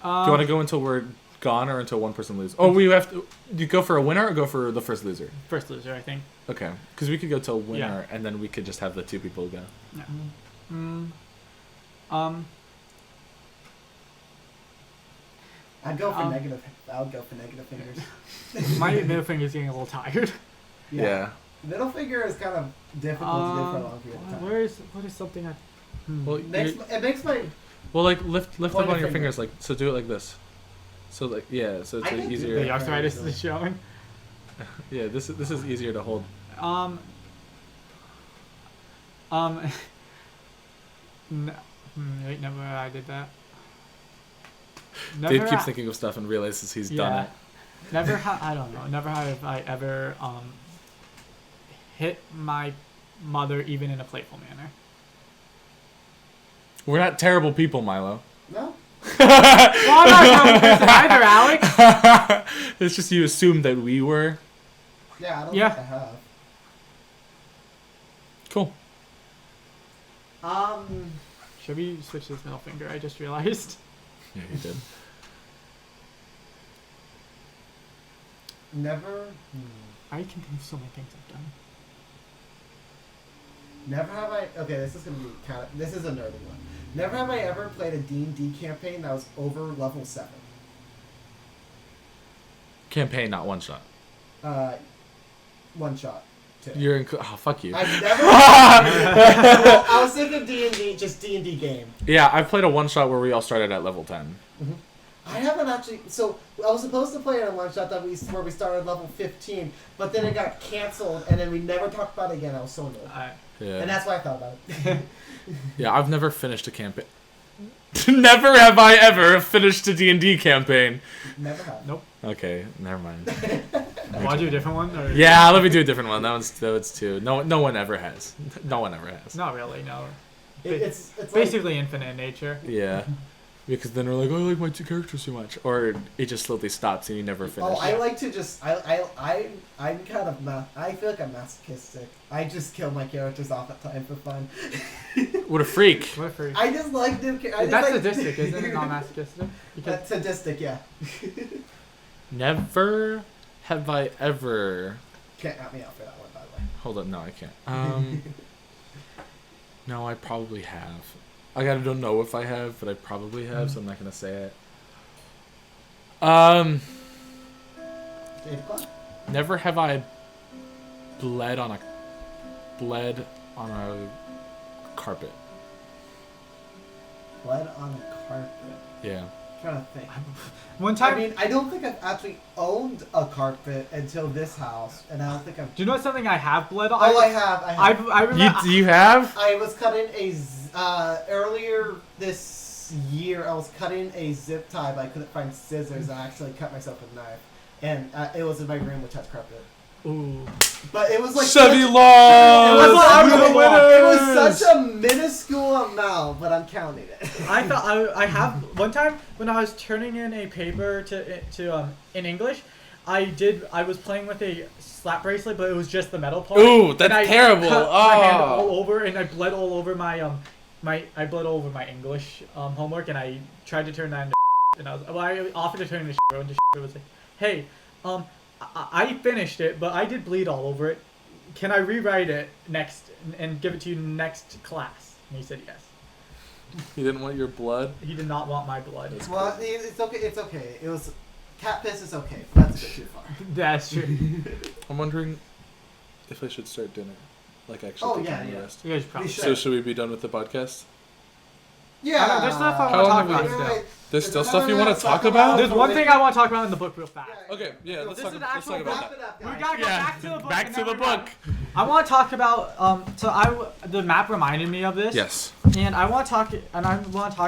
S2: want to go until we're gone or until one person loses? Oh, we have to. Do you go for a winner or go for the first loser?
S1: First loser, I think.
S2: Okay, because we could go till winner
S1: Yeah.
S2: and then we could just have the 2 people go.
S1: Yeah.
S3: I'd go for
S1: Um,
S3: negative. I would go for negative fingers.
S1: My middle finger's getting a little tired.
S2: Yeah.
S3: Middle finger is kind of difficult to do for a long period of time.
S1: What is something I?
S2: Well,
S3: It makes my.
S2: well, like lift up
S3: Pointer
S2: on your
S3: finger.
S2: fingers, like so. Do it like this. So like yeah, so it's
S3: I
S2: like
S3: can do
S2: easier.
S1: The arthritis is showing.
S2: Yeah, this is easier to hold.
S1: Wait, never I did that.
S2: Dave keeps thinking of stuff and realizes he's done it.
S1: Never I don't know. Never have I ever hit my mother even in a playful manner.
S2: We're not terrible people, Milo.
S3: No.
S1: Well, I'm not a terrible person either, Alex.
S2: It's just you assumed that we were.
S3: Yeah, I don't
S1: Yeah.
S3: think I have.
S2: Cool.
S1: Should we switch this middle finger? I just realized.
S2: Yeah, you did.
S3: Never.
S1: I can think of so many things I've done.
S3: Never have I. Okay, this is gonna be kind of. This is a nerdy one. Never have I ever played a D&D campaign that was over level 7.
S2: Campaign, not one shot.
S3: One shot. 2.
S2: You're in. Oh, fuck you.
S3: I've never. Well, I was thinking D&D, just D&D game.
S2: Yeah, I played a one shot where we all started at level 10.
S3: I haven't actually. So I was supposed to play it in one shot where we started level 15, but then it got canceled, and then we never talked about it again. I was so annoyed, and
S2: Yeah.
S3: that's why I thought about it.
S2: Yeah, I've never finished a campaign. Never have I ever finished a D&D campaign.
S3: Never have.
S1: Nope.
S2: Okay, never mind.
S1: Want to do a different one? Or?
S2: Yeah, let me do a different one. That one's 2. No one ever has. No one ever has.
S1: Not really. No.
S3: It's
S1: Basically infinite in nature.
S2: Yeah. Because then we're like, oh, I like my 2 characters too much. Or it just slowly stops and you never finish.
S3: Oh, I like to just I'm kind of I feel like I'm masochistic. I just kill my characters off at time for fun.
S2: What a freak.
S1: What a freak.
S3: I just like them.
S1: That's sadistic, isn't it? Not masochistic.
S3: That's sadistic, yeah.
S2: Never have I ever...
S3: Can't knock me out for that one, by the way.
S2: Hold on, no, I can't. No, I probably have. I don't know if I have, but I probably have, so I'm not gonna say it.
S3: 8 o'clock.
S2: Never have I bled on a carpet.
S3: Blood on a carpet.
S2: Yeah.
S3: I'm trying to think.
S1: One time.
S3: I mean, I don't think I've actually owned a carpet until this house, and I don't think I've.
S1: Do you know something I have bled on?
S3: Oh, I have.
S1: I remember.
S2: You have?
S3: I was cutting earlier this year. I was cutting a zip tie, but I couldn't find scissors. I actually cut myself with a knife, and it was in my room, which has carpet.
S1: Ooh.
S3: But it was like
S2: Chevy
S3: such,
S2: lost.
S3: it was such a minuscule amount, but I'm counting it.
S1: I thought I have one time when I was turning in a paper to in English, I was playing with a slap bracelet, but it was just the metal part.
S2: Ooh,
S1: and
S2: that's
S1: I
S2: terrible.
S1: cut my hand
S2: Oh.
S1: all over, and I bled all over my I bled all over my English homework, and I tried to turn that into and I offered to turn it into and the was like, hey, I finished it, but I did bleed all over it. Can I rewrite it next and give it to you next class? And he said yes.
S2: He didn't want your blood?
S1: He did not want my blood.
S3: Well, it's okay. It's okay. It was cat piss is okay. But that's a bit too far.
S1: That's true.
S2: I'm wondering if I should start dinner. Like actually taking the rest.
S1: You guys probably
S3: We
S1: should.
S2: So should we be done with the podcast?
S3: Yeah.
S1: I know, there's stuff I
S2: How
S1: want to
S2: long
S1: talk
S2: have
S1: about
S2: we-
S1: still.
S2: There's still stuff you want to talk about?
S1: There's one thing I want to talk about in the book real fast.
S2: Okay, yeah, let's
S1: This
S2: talk
S1: is
S2: about
S1: actual
S2: that.
S3: Wrap it up,
S1: We
S3: guys.
S1: gotta go back to the book.
S2: Back
S1: and
S2: to
S1: then
S2: the
S1: we're done.
S2: book.
S1: I want to talk about the map reminded me of this.
S2: Yes.
S1: And I want to talk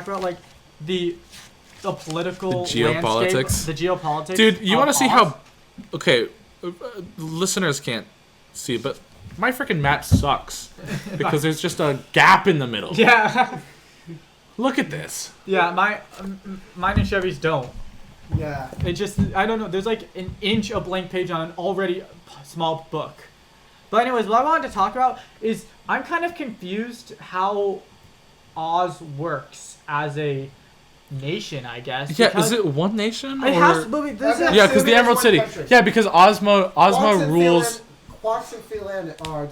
S1: about like the political
S2: The geopolitics.
S1: landscape, the geopolitics.
S2: Dude, you
S1: want
S2: want to see how... Okay, listeners can't see, but my freaking map sucks. Because there's just a gap in the middle.
S1: Yeah.
S2: Look at this.
S1: Yeah, mine and Chevy's don't.
S3: Yeah.
S1: It just, I don't know, there's like an inch of blank page on an already small book. But anyways, what I wanted to talk about is I'm kind of confused how Oz works as a nation, I guess.
S2: Yeah,
S1: because
S2: is it one nation?
S1: It
S2: or...
S1: has to, but there's
S3: Okay.
S1: a,
S2: Yeah, because the
S3: Assuming
S2: Emerald
S3: it's
S2: City.
S3: one country.
S2: Yeah, because Ozma rules...
S3: Quarks and Phelan are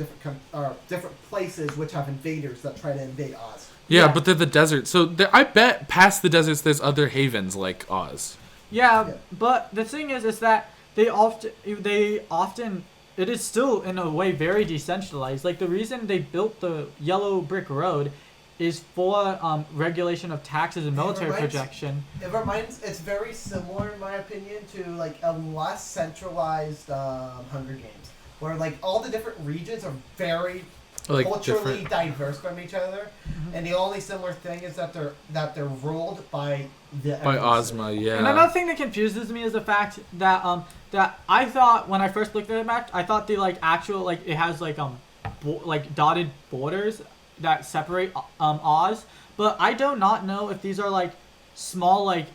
S3: different places which have invaders that try to invade Oz.
S2: Yeah,
S1: Yeah.
S2: but they're the desert. So I bet past the deserts there's other havens like Oz.
S1: yeah,
S3: Yeah.
S1: but the thing is that they often, it is still in a way very decentralized. Like the reason they built the yellow brick road is for regulation of taxes and military projection.
S3: It's very similar in my opinion to like a less centralized Hunger Games, where like all the different regions are very
S2: Like
S3: culturally
S2: different...
S3: diverse from each other, and the only similar thing is that they're ruled by the
S2: By
S3: Emerald
S2: Ozma,
S3: City.
S2: yeah.
S1: And another thing that confuses me is the fact that that I thought when I first looked at the map, I thought the like actual like it has like like dotted borders that separate Oz, but I do not know if these are like small like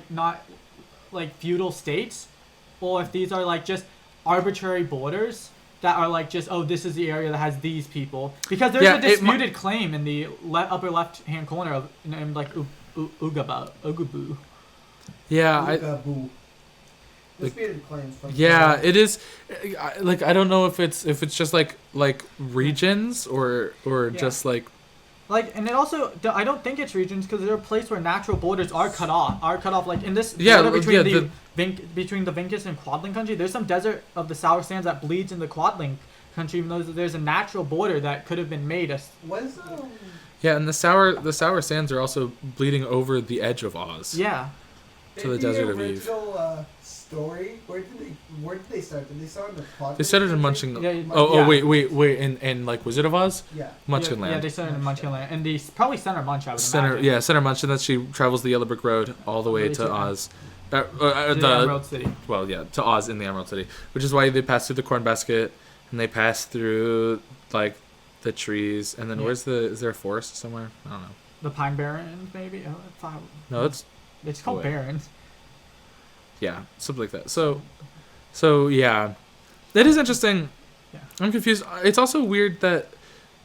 S1: not like feudal states, or if these are like just arbitrary borders that are like just this is the area that has these people, because there's a disputed claim in the upper left hand corner of named like Ugabu.
S2: Yeah,
S3: Oogaboo. Disputed claims from
S2: yeah, it is. Like I don't know if it's just like regions or just like.
S1: Like, and it also, I don't think it's regions because there are places where natural borders are cut off. Like in this border between the Vinkus and Quadling country, there's some desert of the sour sands that bleeds into Quadling country, even though there's a natural border that could have been made.
S3: When's
S2: Yeah, and the sour sands are also bleeding over the edge of Oz.
S1: Yeah.
S2: To the Desert of Eve.
S3: Original story. Where did they start? Did they start in the Quadling?
S2: They started in
S3: country?
S2: Munchkin.
S1: Yeah.
S2: Wait, in like Wizard of Oz,
S3: Yeah.
S2: Munchkin
S1: Yeah,
S2: Land.
S1: they started in Munchkin Land, and they probably Center Munch. I would
S2: Center
S1: imagine.
S2: Munch, and then she travels the Yellow Brick Road all the way
S1: Really
S2: to
S1: to
S2: Oz.
S1: To the Emerald City.
S2: Well, yeah, to Oz in the Emerald City, which is why they pass through the corn basket, and they pass through like the trees, and then is there a forest somewhere? I don't know.
S1: The Pine Barrens, maybe.
S2: No,
S1: It's called
S2: Wait.
S1: Barrens.
S2: yeah, something like that. So yeah, that is interesting.
S1: Yeah.
S2: I'm confused. It's also weird that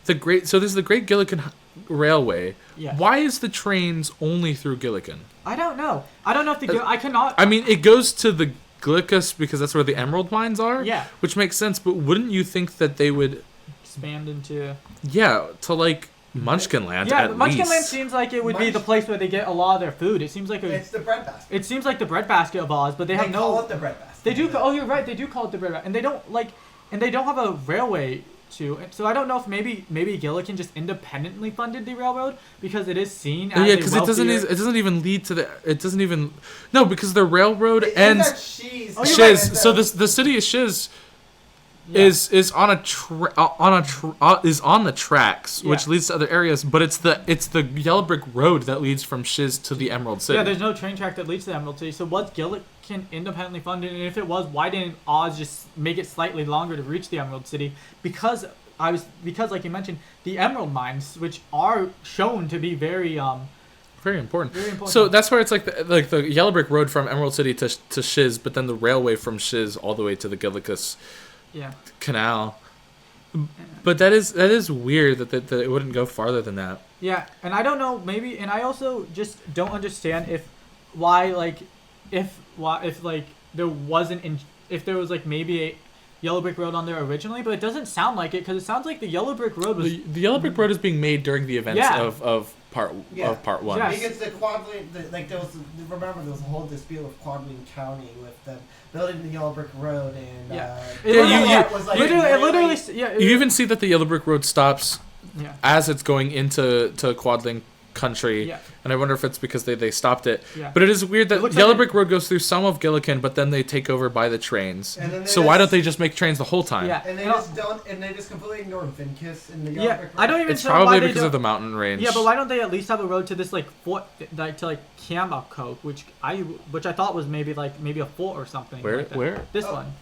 S2: there's the Great Gilligan Railway.
S1: Yeah.
S2: Why is the trains only through Gilligan?
S1: I don't know. I don't know if I cannot.
S2: I mean, it goes to the Glickus because that's where the emerald mines are.
S1: Yeah.
S2: Which makes sense, but wouldn't you think that they would?
S1: Expand into.
S2: Yeah, to like Munchkin Land.
S1: Yeah,
S2: at
S1: but Munchkin
S2: least.
S1: Land seems like it would be the place where they get a lot of their food. It seems like
S3: It's the breadbasket.
S1: it seems like the breadbasket of Oz, but they have
S3: call
S1: no.
S3: it the breadbasket.
S1: They do. Oh, you're right. They do call it the breadbasket, and they don't have a railway to. So I don't know if maybe Gilligan just independently funded the railroad because it is seen as
S2: Yeah, because it doesn't even lead to the. It doesn't even. No, because the railroad ends.
S3: Shiz.
S1: Oh, you're
S2: Shiz.
S1: right.
S2: So the city of Shiz
S1: Yeah.
S2: is on the tracks, which
S1: Yeah.
S2: leads to other areas. But it's the yellow brick road that leads from Shiz to the Emerald City.
S1: Yeah, there's no train track that leads to the Emerald City. So what's can independently fund it? And if it was, why didn't Oz just make it slightly longer to reach the Emerald City? Because like you mentioned, the Emerald Mines, which are shown to be very
S2: Very important.
S1: Very important.
S2: So that's where it's like the Yellow Brick Road from Emerald City to Shiz, but then the railway from Shiz all the way to the Gillicus Canal. But that is weird that it wouldn't go farther than that.
S1: Yeah, and I don't know, maybe, and I also just don't understand if there wasn't if there was like maybe a Yellow Brick Road on there originally, but it doesn't sound like it because it sounds like the Yellow Brick Road was
S2: the Yellow Brick Road is being made during the events of part one.
S1: Yeah.
S3: Because the Quadling, there was a whole dispute with Quadling County with them building the Yellow Brick Road and
S2: You even see that the Yellow Brick Road stops as it's going into Quadling country, and I wonder if it's because they stopped it. But it is weird that Yellow Brick Road goes through some of Gillikin, but then they take over by the trains. So why don't they just make trains the whole time?
S1: Yeah,
S3: and they just completely ignore Vincus in the Yellow Brick Road.
S1: I don't even.
S2: It's probably because of the mountain range.
S1: Yeah, but why don't they at least have a road to this like fort, like to like Cambocoke, which I thought was maybe a fort or something.
S2: Where?
S1: Like that.
S2: Where?
S1: This one.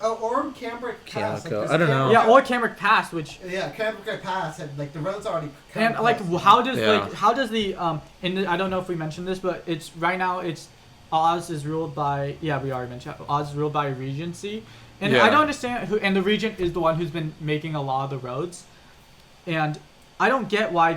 S3: Oh, or Cambric Pass.
S2: I don't know.
S1: Yeah, or Cambric Pass, which.
S3: Yeah, Cambric Pass had like the road's already.
S1: And like, how does the I don't know if we mentioned this, but it's right now Oz is ruled by we already mentioned Oz is ruled by a regency, and I don't understand and the regent is the one who's been making a lot of the roads, and I don't get why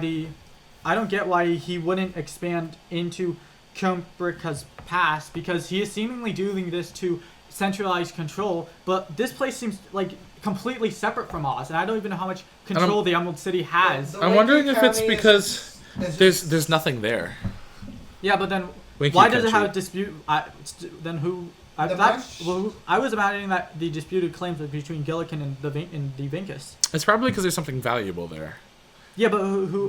S1: he wouldn't expand into Cambric's Pass because he is seemingly doing this to centralized control, but this place seems like completely separate from Oz, and I don't even know how much control the Emerald City has.
S2: I'm wondering if it's because there's nothing there.
S1: Yeah, but then
S2: Winky
S1: why does
S2: country.
S1: it have a dispute? Then who? I was imagining that the disputed claims were between Gillikin and the Vincus.
S2: It's probably because there's something valuable there.
S1: Yeah, but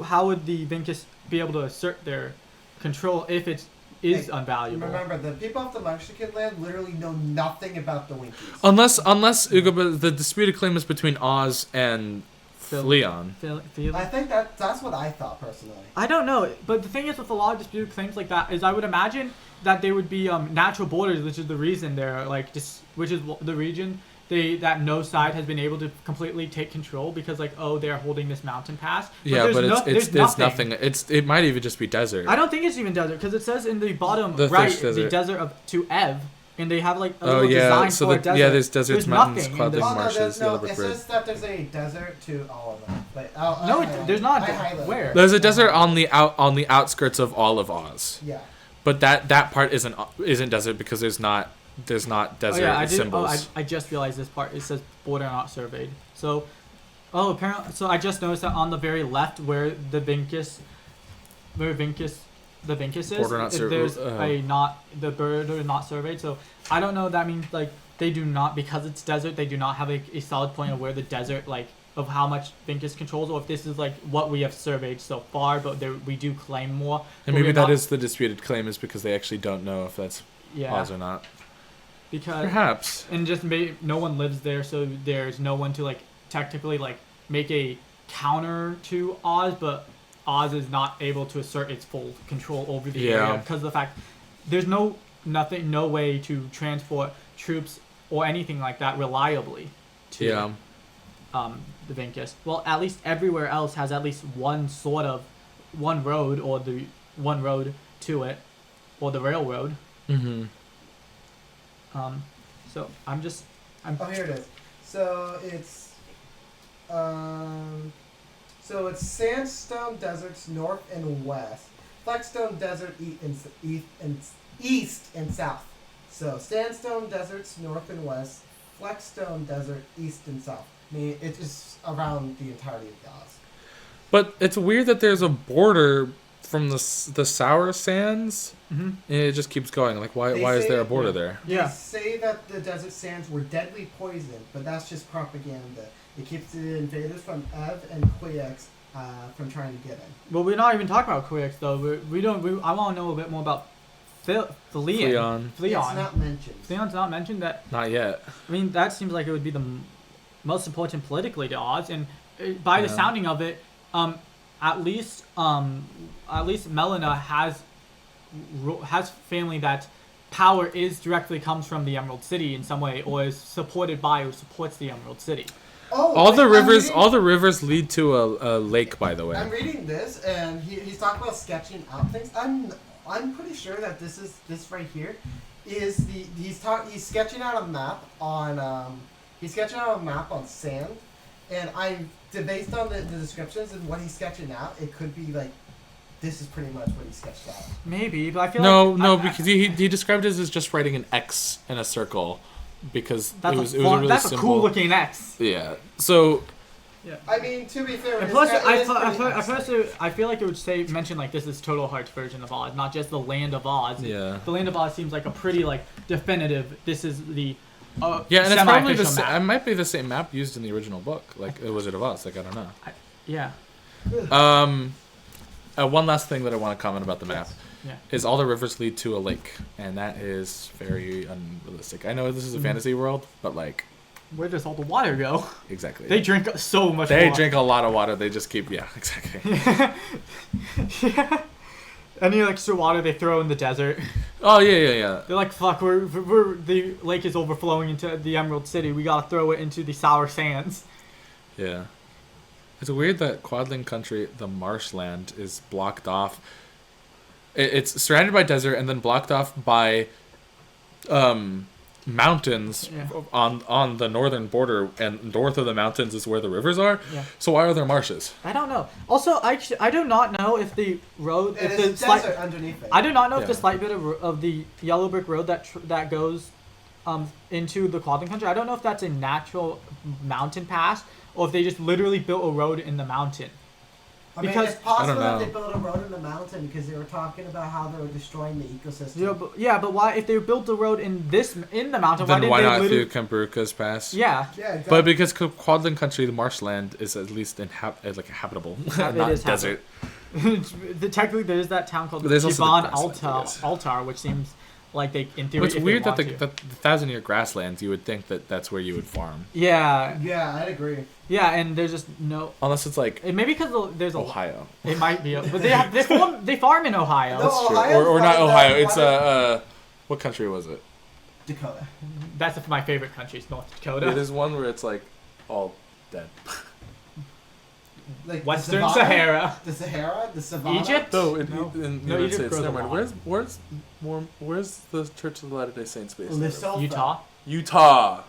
S1: how would the Vincus be able to assert their control if it is unvaluable?
S3: Remember, the people of the Mexican land literally know nothing about the Winkies.
S2: Unless Ugo, the disputed claim is between Oz and Leon.
S3: I think that's what I thought personally.
S1: I don't know, but the thing is with a lot of disputed claims like that is I would imagine that they would be natural borders, which is the reason they're like which is the region that no side has been able to completely take control because they're holding this mountain pass. But
S2: it's nothing. It might even just be desert.
S1: I don't think it's even desert because it says in the bottom the desert to Ev. And they have a little design for a desert.
S2: Yeah, there's deserts, mountains,
S1: nothing.
S2: clouded marshes, Yellow Brick
S3: It
S2: Road.
S3: says that there's a desert to all of them.
S1: No, there's not. Where?
S2: There's a desert on the outskirts of all of Oz.
S3: Yeah.
S2: But that part isn't desert because there's not desert symbols.
S1: I just realized this part. It says border not surveyed. So, apparently, I just noticed that on the very left where the Vincus is, there's the border not surveyed. So I don't know. That means they do not, because it's desert. They do not have a solid point of where the desert of how much Vincus controls, or if this is what we have surveyed so far. But we do claim more.
S2: And maybe that is the disputed claim, is because they actually don't know if that's Oz or not.
S1: Because
S2: perhaps,
S1: and just no one lives there, so there's no one to technically make a counter to Oz, but Oz is not able to assert its full control over the area because of the fact there's no way to transport troops or anything like that reliably to the Vincus. Well, at least everywhere else has at least one road or the one road to it, or the railroad.
S2: Mm-hmm.
S1: So
S3: here it is. So it's sandstone deserts north and west, flexstone desert east and south. So sandstone deserts north and west, flexstone desert east and south. I mean, it's just around the entirety of Oz.
S2: But it's weird that there's a border from the sour sands, and it just keeps going. Why is there a border there?
S3: They say that the desert sands were deadly poisoned, but that's just propaganda. It keeps the invaders from Ev and Queex from trying to get in.
S1: Well, we're not even talking about Queex though. I want to know a bit more about Fleon.
S3: It's not mentioned.
S1: Fleon's not mentioned.
S2: Not yet.
S1: I mean, that seems like it would be the most important politically to Oz, and by the sounding of it, at least Melina has family that power directly comes from the Emerald City in some way, or is supported by or supports the Emerald City.
S3: Oh,
S2: All the rivers,
S3: reading,
S2: all the rivers lead to a lake. By the way,
S3: I'm reading this, and he's talking about sketching out things. I'm pretty sure that this right here is he's sketching out a map on sand, and based on the descriptions and what he's sketching out, it could be like this is pretty much what he sketched out.
S1: Maybe, but I feel
S2: no, because he described it as just writing an X in a circle, because it was a really
S1: that's
S2: simple.
S1: a cool looking X.
S2: Yeah. So.
S1: Yeah.
S3: I mean, to be fair,
S1: And plus, I feel like it would mention like this is Total Hearts version of Oz, not just the Land of Oz.
S2: Yeah.
S1: The Land of Oz seems like a pretty like definitive. This is the
S2: Yeah, and it's probably
S1: map.
S2: it might be the same map used in the original book, like Wizard of Oz. Like I don't know.
S1: Yeah.
S2: One last thing that I want to comment about the map
S1: Yeah.
S2: is all the rivers lead to a lake, and that is very unrealistic. I know this is a fantasy world, but like,
S1: Where does all the water go?
S2: exactly.
S1: They drink so much
S2: They
S1: water.
S2: drink a lot of water. They just keep exactly.
S1: Yeah. Any extra water they throw in the desert.
S2: Oh yeah.
S1: They're like, fuck, the lake is overflowing into the Emerald City. We gotta throw it into the sour sands.
S2: Yeah. It's weird that Quadling Country, the marshland, is blocked off. It's surrounded by desert and then blocked off by mountains on the northern border, and north of the mountains is where the rivers are.
S1: Yeah.
S2: So why are there marshes?
S1: I don't know. Also, I do not know if the road,
S3: It
S1: if
S3: is
S1: the
S3: desert underneath it.
S1: I do not know if
S2: Yeah.
S1: the slight bit of the yellow brick road that goes into the Quadling Country, I don't know if that's a natural mountain pass or if they just literally built a road in the mountain.
S3: I mean,
S1: Because-
S3: it's possible
S2: I don't
S3: that they
S2: know.
S3: built a road in the mountain because they were talking about how they were destroying the ecosystem.
S1: But why, if they built the road in the mountain,
S2: Then why
S1: did
S2: not
S1: they
S2: through
S1: literally...
S2: Kambaruka's Pass?
S1: Yeah.
S3: Yeah, exactly.
S2: But because Quadling Country, the marshland, is at least habitable,
S1: It
S2: not
S1: is
S2: desert.
S1: Technically, there is that town called
S2: But there's also the
S1: Jivan
S2: grassland, I guess.
S1: Altar, which seems like they, in theory,
S2: But it's
S1: if
S2: weird
S1: they
S2: that
S1: want
S2: the
S1: to.
S2: 1,000-year grasslands, you would think that that's where you would farm.
S1: Yeah,
S3: Yeah, I'd agree.
S1: yeah, and there's just no...
S2: Unless it's like
S1: Maybe because there's a...
S2: Ohio.
S1: It might be, but they farm in Ohio.
S3: No,
S2: That's true.
S3: Ohio's
S2: Or not
S3: one of the-
S2: Ohio. It's
S3: one of-
S2: what country was it?
S3: Dakota.
S1: That's my favorite country, is North Dakota.
S2: It is one where it's like all dead.
S3: Like
S1: Western
S3: the Savannah?
S1: Sahara.
S3: The Sahara? The Savannah?
S1: Egypt?
S2: No,
S1: No.
S2: in the
S1: No,
S2: United
S1: Egypt
S2: States.
S1: grows a
S2: Never mind.
S1: lot.
S2: Where's the Church of the Latter-day Saints based?
S3: Lesotho.
S1: Utah?
S2: Utah.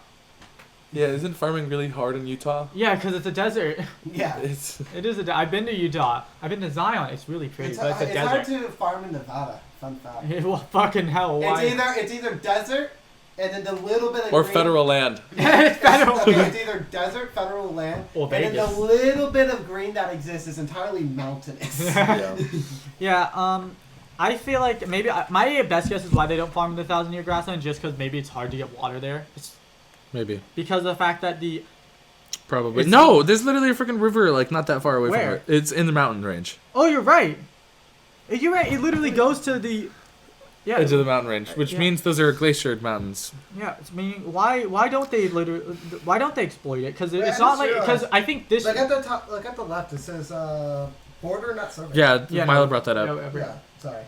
S2: Yeah, isn't farming really hard in Utah?
S1: Yeah, because it's a desert.
S3: Yeah.
S2: It's
S1: It is I've been to Utah. I've been to Zion. It's really pretty,
S3: It's,
S1: but it's a
S3: it's hard
S1: desert.
S3: to farm in Nevada. Fun fact.
S1: Well, fucking hell, why?
S3: It's either desert, and then the little bit of
S2: or
S3: green,
S2: federal land.
S1: It's federal.
S3: Okay, it's either desert, federal land,
S1: Or
S3: and then
S1: Vegas.
S3: the little bit of green that exists is entirely mountainous.
S2: Yeah.
S1: Yeah, I feel like maybe my best guess is why they don't farm the 1,000-year grassland, just because maybe it's hard to get water there. It's
S2: Maybe.
S1: because of the fact that
S2: Probably.
S1: It's-
S2: No, there's literally a freaking river like not that far away
S1: Where?
S2: from it. It's in the mountain range.
S1: Oh, you're right. You're right. It literally goes to the. Yeah.
S2: Into the mountain range, which
S1: Yeah.
S2: means those are glaciered mountains.
S1: Yeah. It's meaning why don't they literally why don't they exploit it? Because
S3: Yeah,
S1: it's
S3: I
S1: not
S3: just
S1: like
S3: realized-
S1: because I think this.
S3: Look at the top. Look at the left. It says border not survey.
S2: Yeah,
S1: Yeah,
S2: Milo
S1: no,
S2: brought that up.
S3: Yeah. Sorry.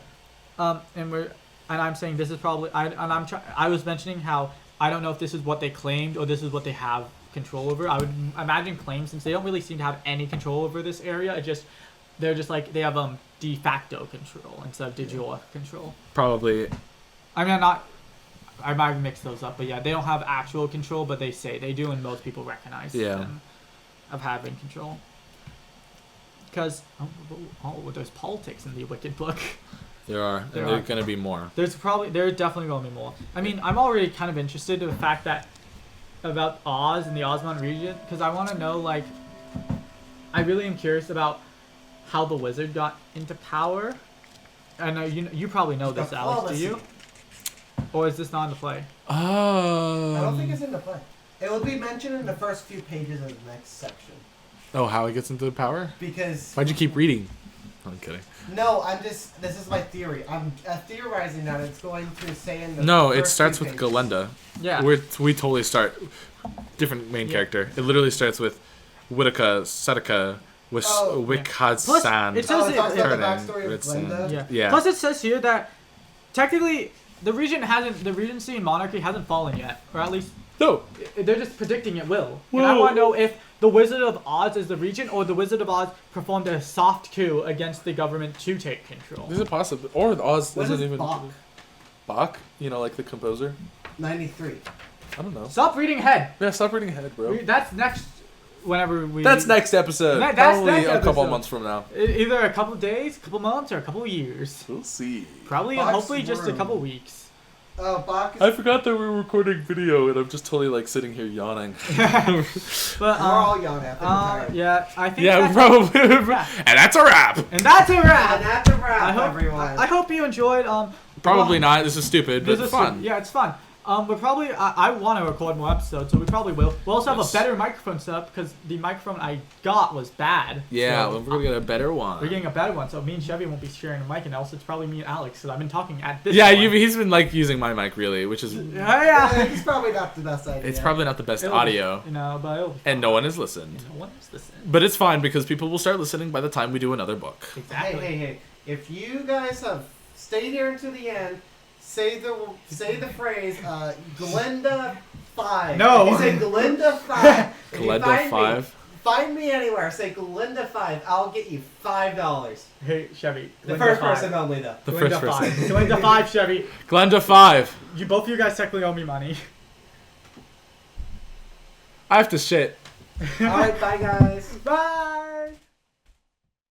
S1: And I'm saying this is probably I was mentioning how I don't know if this is what they claimed or this is what they have control over. I would imagine claim, since they don't really seem to have any control over this area. They're just like they have de facto control instead of de jure control.
S2: Probably.
S1: I mean, I might mix those up, but yeah, they don't have actual control, but they say they do, and most people recognize them of having control. Because there's politics in the Wicked book.
S2: There are, and
S1: There
S2: there are
S1: are.
S2: going to be more.
S1: There's definitely going to be more. I mean, I'm already kind of interested in the fact that about Oz and the Ozmont region, because I want to know, like, I really am curious about how the wizard got into power. I know you probably know this, Alex. Do you? Or is this not in the play?
S3: I don't think it's in the play. It will be mentioned in the first few pages of the next section.
S2: Oh, how he gets into the power?
S3: Because
S2: Why'd you keep reading? I'm kidding.
S3: no, this is my theory. I'm theorizing that it's going to say in the
S2: No, it
S3: first
S2: starts
S3: few
S2: with
S3: pages.
S2: Galenda.
S1: Yeah.
S2: We totally start different main
S1: Yeah.
S2: character. It literally starts with Whitaker, Sadaka,
S3: Oh,
S2: Wikhadsan.
S1: it says
S3: Oh, it talks about the
S2: Turning,
S3: backstory of
S2: Ritson.
S3: Glenda.
S1: Yeah.
S2: Yeah.
S1: Plus, it says here that technically The Regency and monarchy hasn't fallen yet, or at least
S2: No.
S1: they're just predicting it will. And I want to know if the Wizard of Oz is the regent, or the Wizard of Oz performed a soft coup against the government to take control.
S2: Is it possible? Or Oz
S3: What
S2: isn't
S3: is
S2: even
S3: Bach?
S2: Bach? You know, like the composer.
S3: 93.
S2: I don't know.
S1: Stop reading ahead.
S2: Yeah, stop reading ahead, bro.
S1: That's next. Whenever we.
S2: That's next episode.
S1: That's
S2: Probably
S1: next
S2: a couple
S1: episode.
S2: months from now.
S1: Either a couple of days, a couple months, or a couple of years.
S2: We'll see.
S1: Probably,
S3: Bach's
S1: hopefully, just a
S3: room.
S1: couple weeks.
S3: Bach is...
S2: I forgot that we were recording video, and I'm just totally like sitting here yawning.
S1: But
S3: We're all young after tired.
S1: yeah, I think.
S2: Yeah,
S1: that's
S2: probably.
S1: wrap.
S2: And that's a wrap.
S1: And that's a wrap.
S3: And that's a wrap,
S1: I hope,
S3: everyone.
S1: I hope you enjoyed.
S2: Probably not. This is stupid, but
S1: This
S2: it's
S1: is
S2: fun.
S1: Yeah, it's fun. But probably I want to record more episodes, so we probably will. We'll also have
S2: Yes.
S1: a better microphone setup because the microphone I got was bad.
S2: Yeah,
S1: so
S2: we're gonna get a better one.
S1: we're getting a better one, so me and Chevy won't be sharing a mic, and else it's probably me and Alex because I've been talking at this.
S2: Yeah,
S1: point.
S2: he's been like using my mic really, which is
S1: Yeah.
S3: It's probably not the best idea.
S2: it's probably not the best
S1: It'll be-
S2: audio,
S1: but it'll be
S2: and no one has listened.
S1: no one is listening.
S2: But it's fine because people will start listening by the time we do another book.
S1: Exactly.
S3: Hey. If you guys have stayed here until the end, say the phrase, Glenda 5.
S1: No.
S3: If you say Glenda 5. if you
S2: Glenda
S3: find
S2: 5?
S3: Me, find me anywhere. Say Glenda 5. I'll get you $5.
S1: Hey, Chevy.
S3: The
S1: Glenda
S3: first
S1: 5.
S3: person only, though.
S2: The
S1: Glenda
S2: first
S1: 5.
S2: person.
S1: Glenda 5, Chevy.
S2: Glenda 5.
S1: Both of you guys technically owe me money.
S2: I have to shit.
S3: Alright, bye guys.
S1: Bye.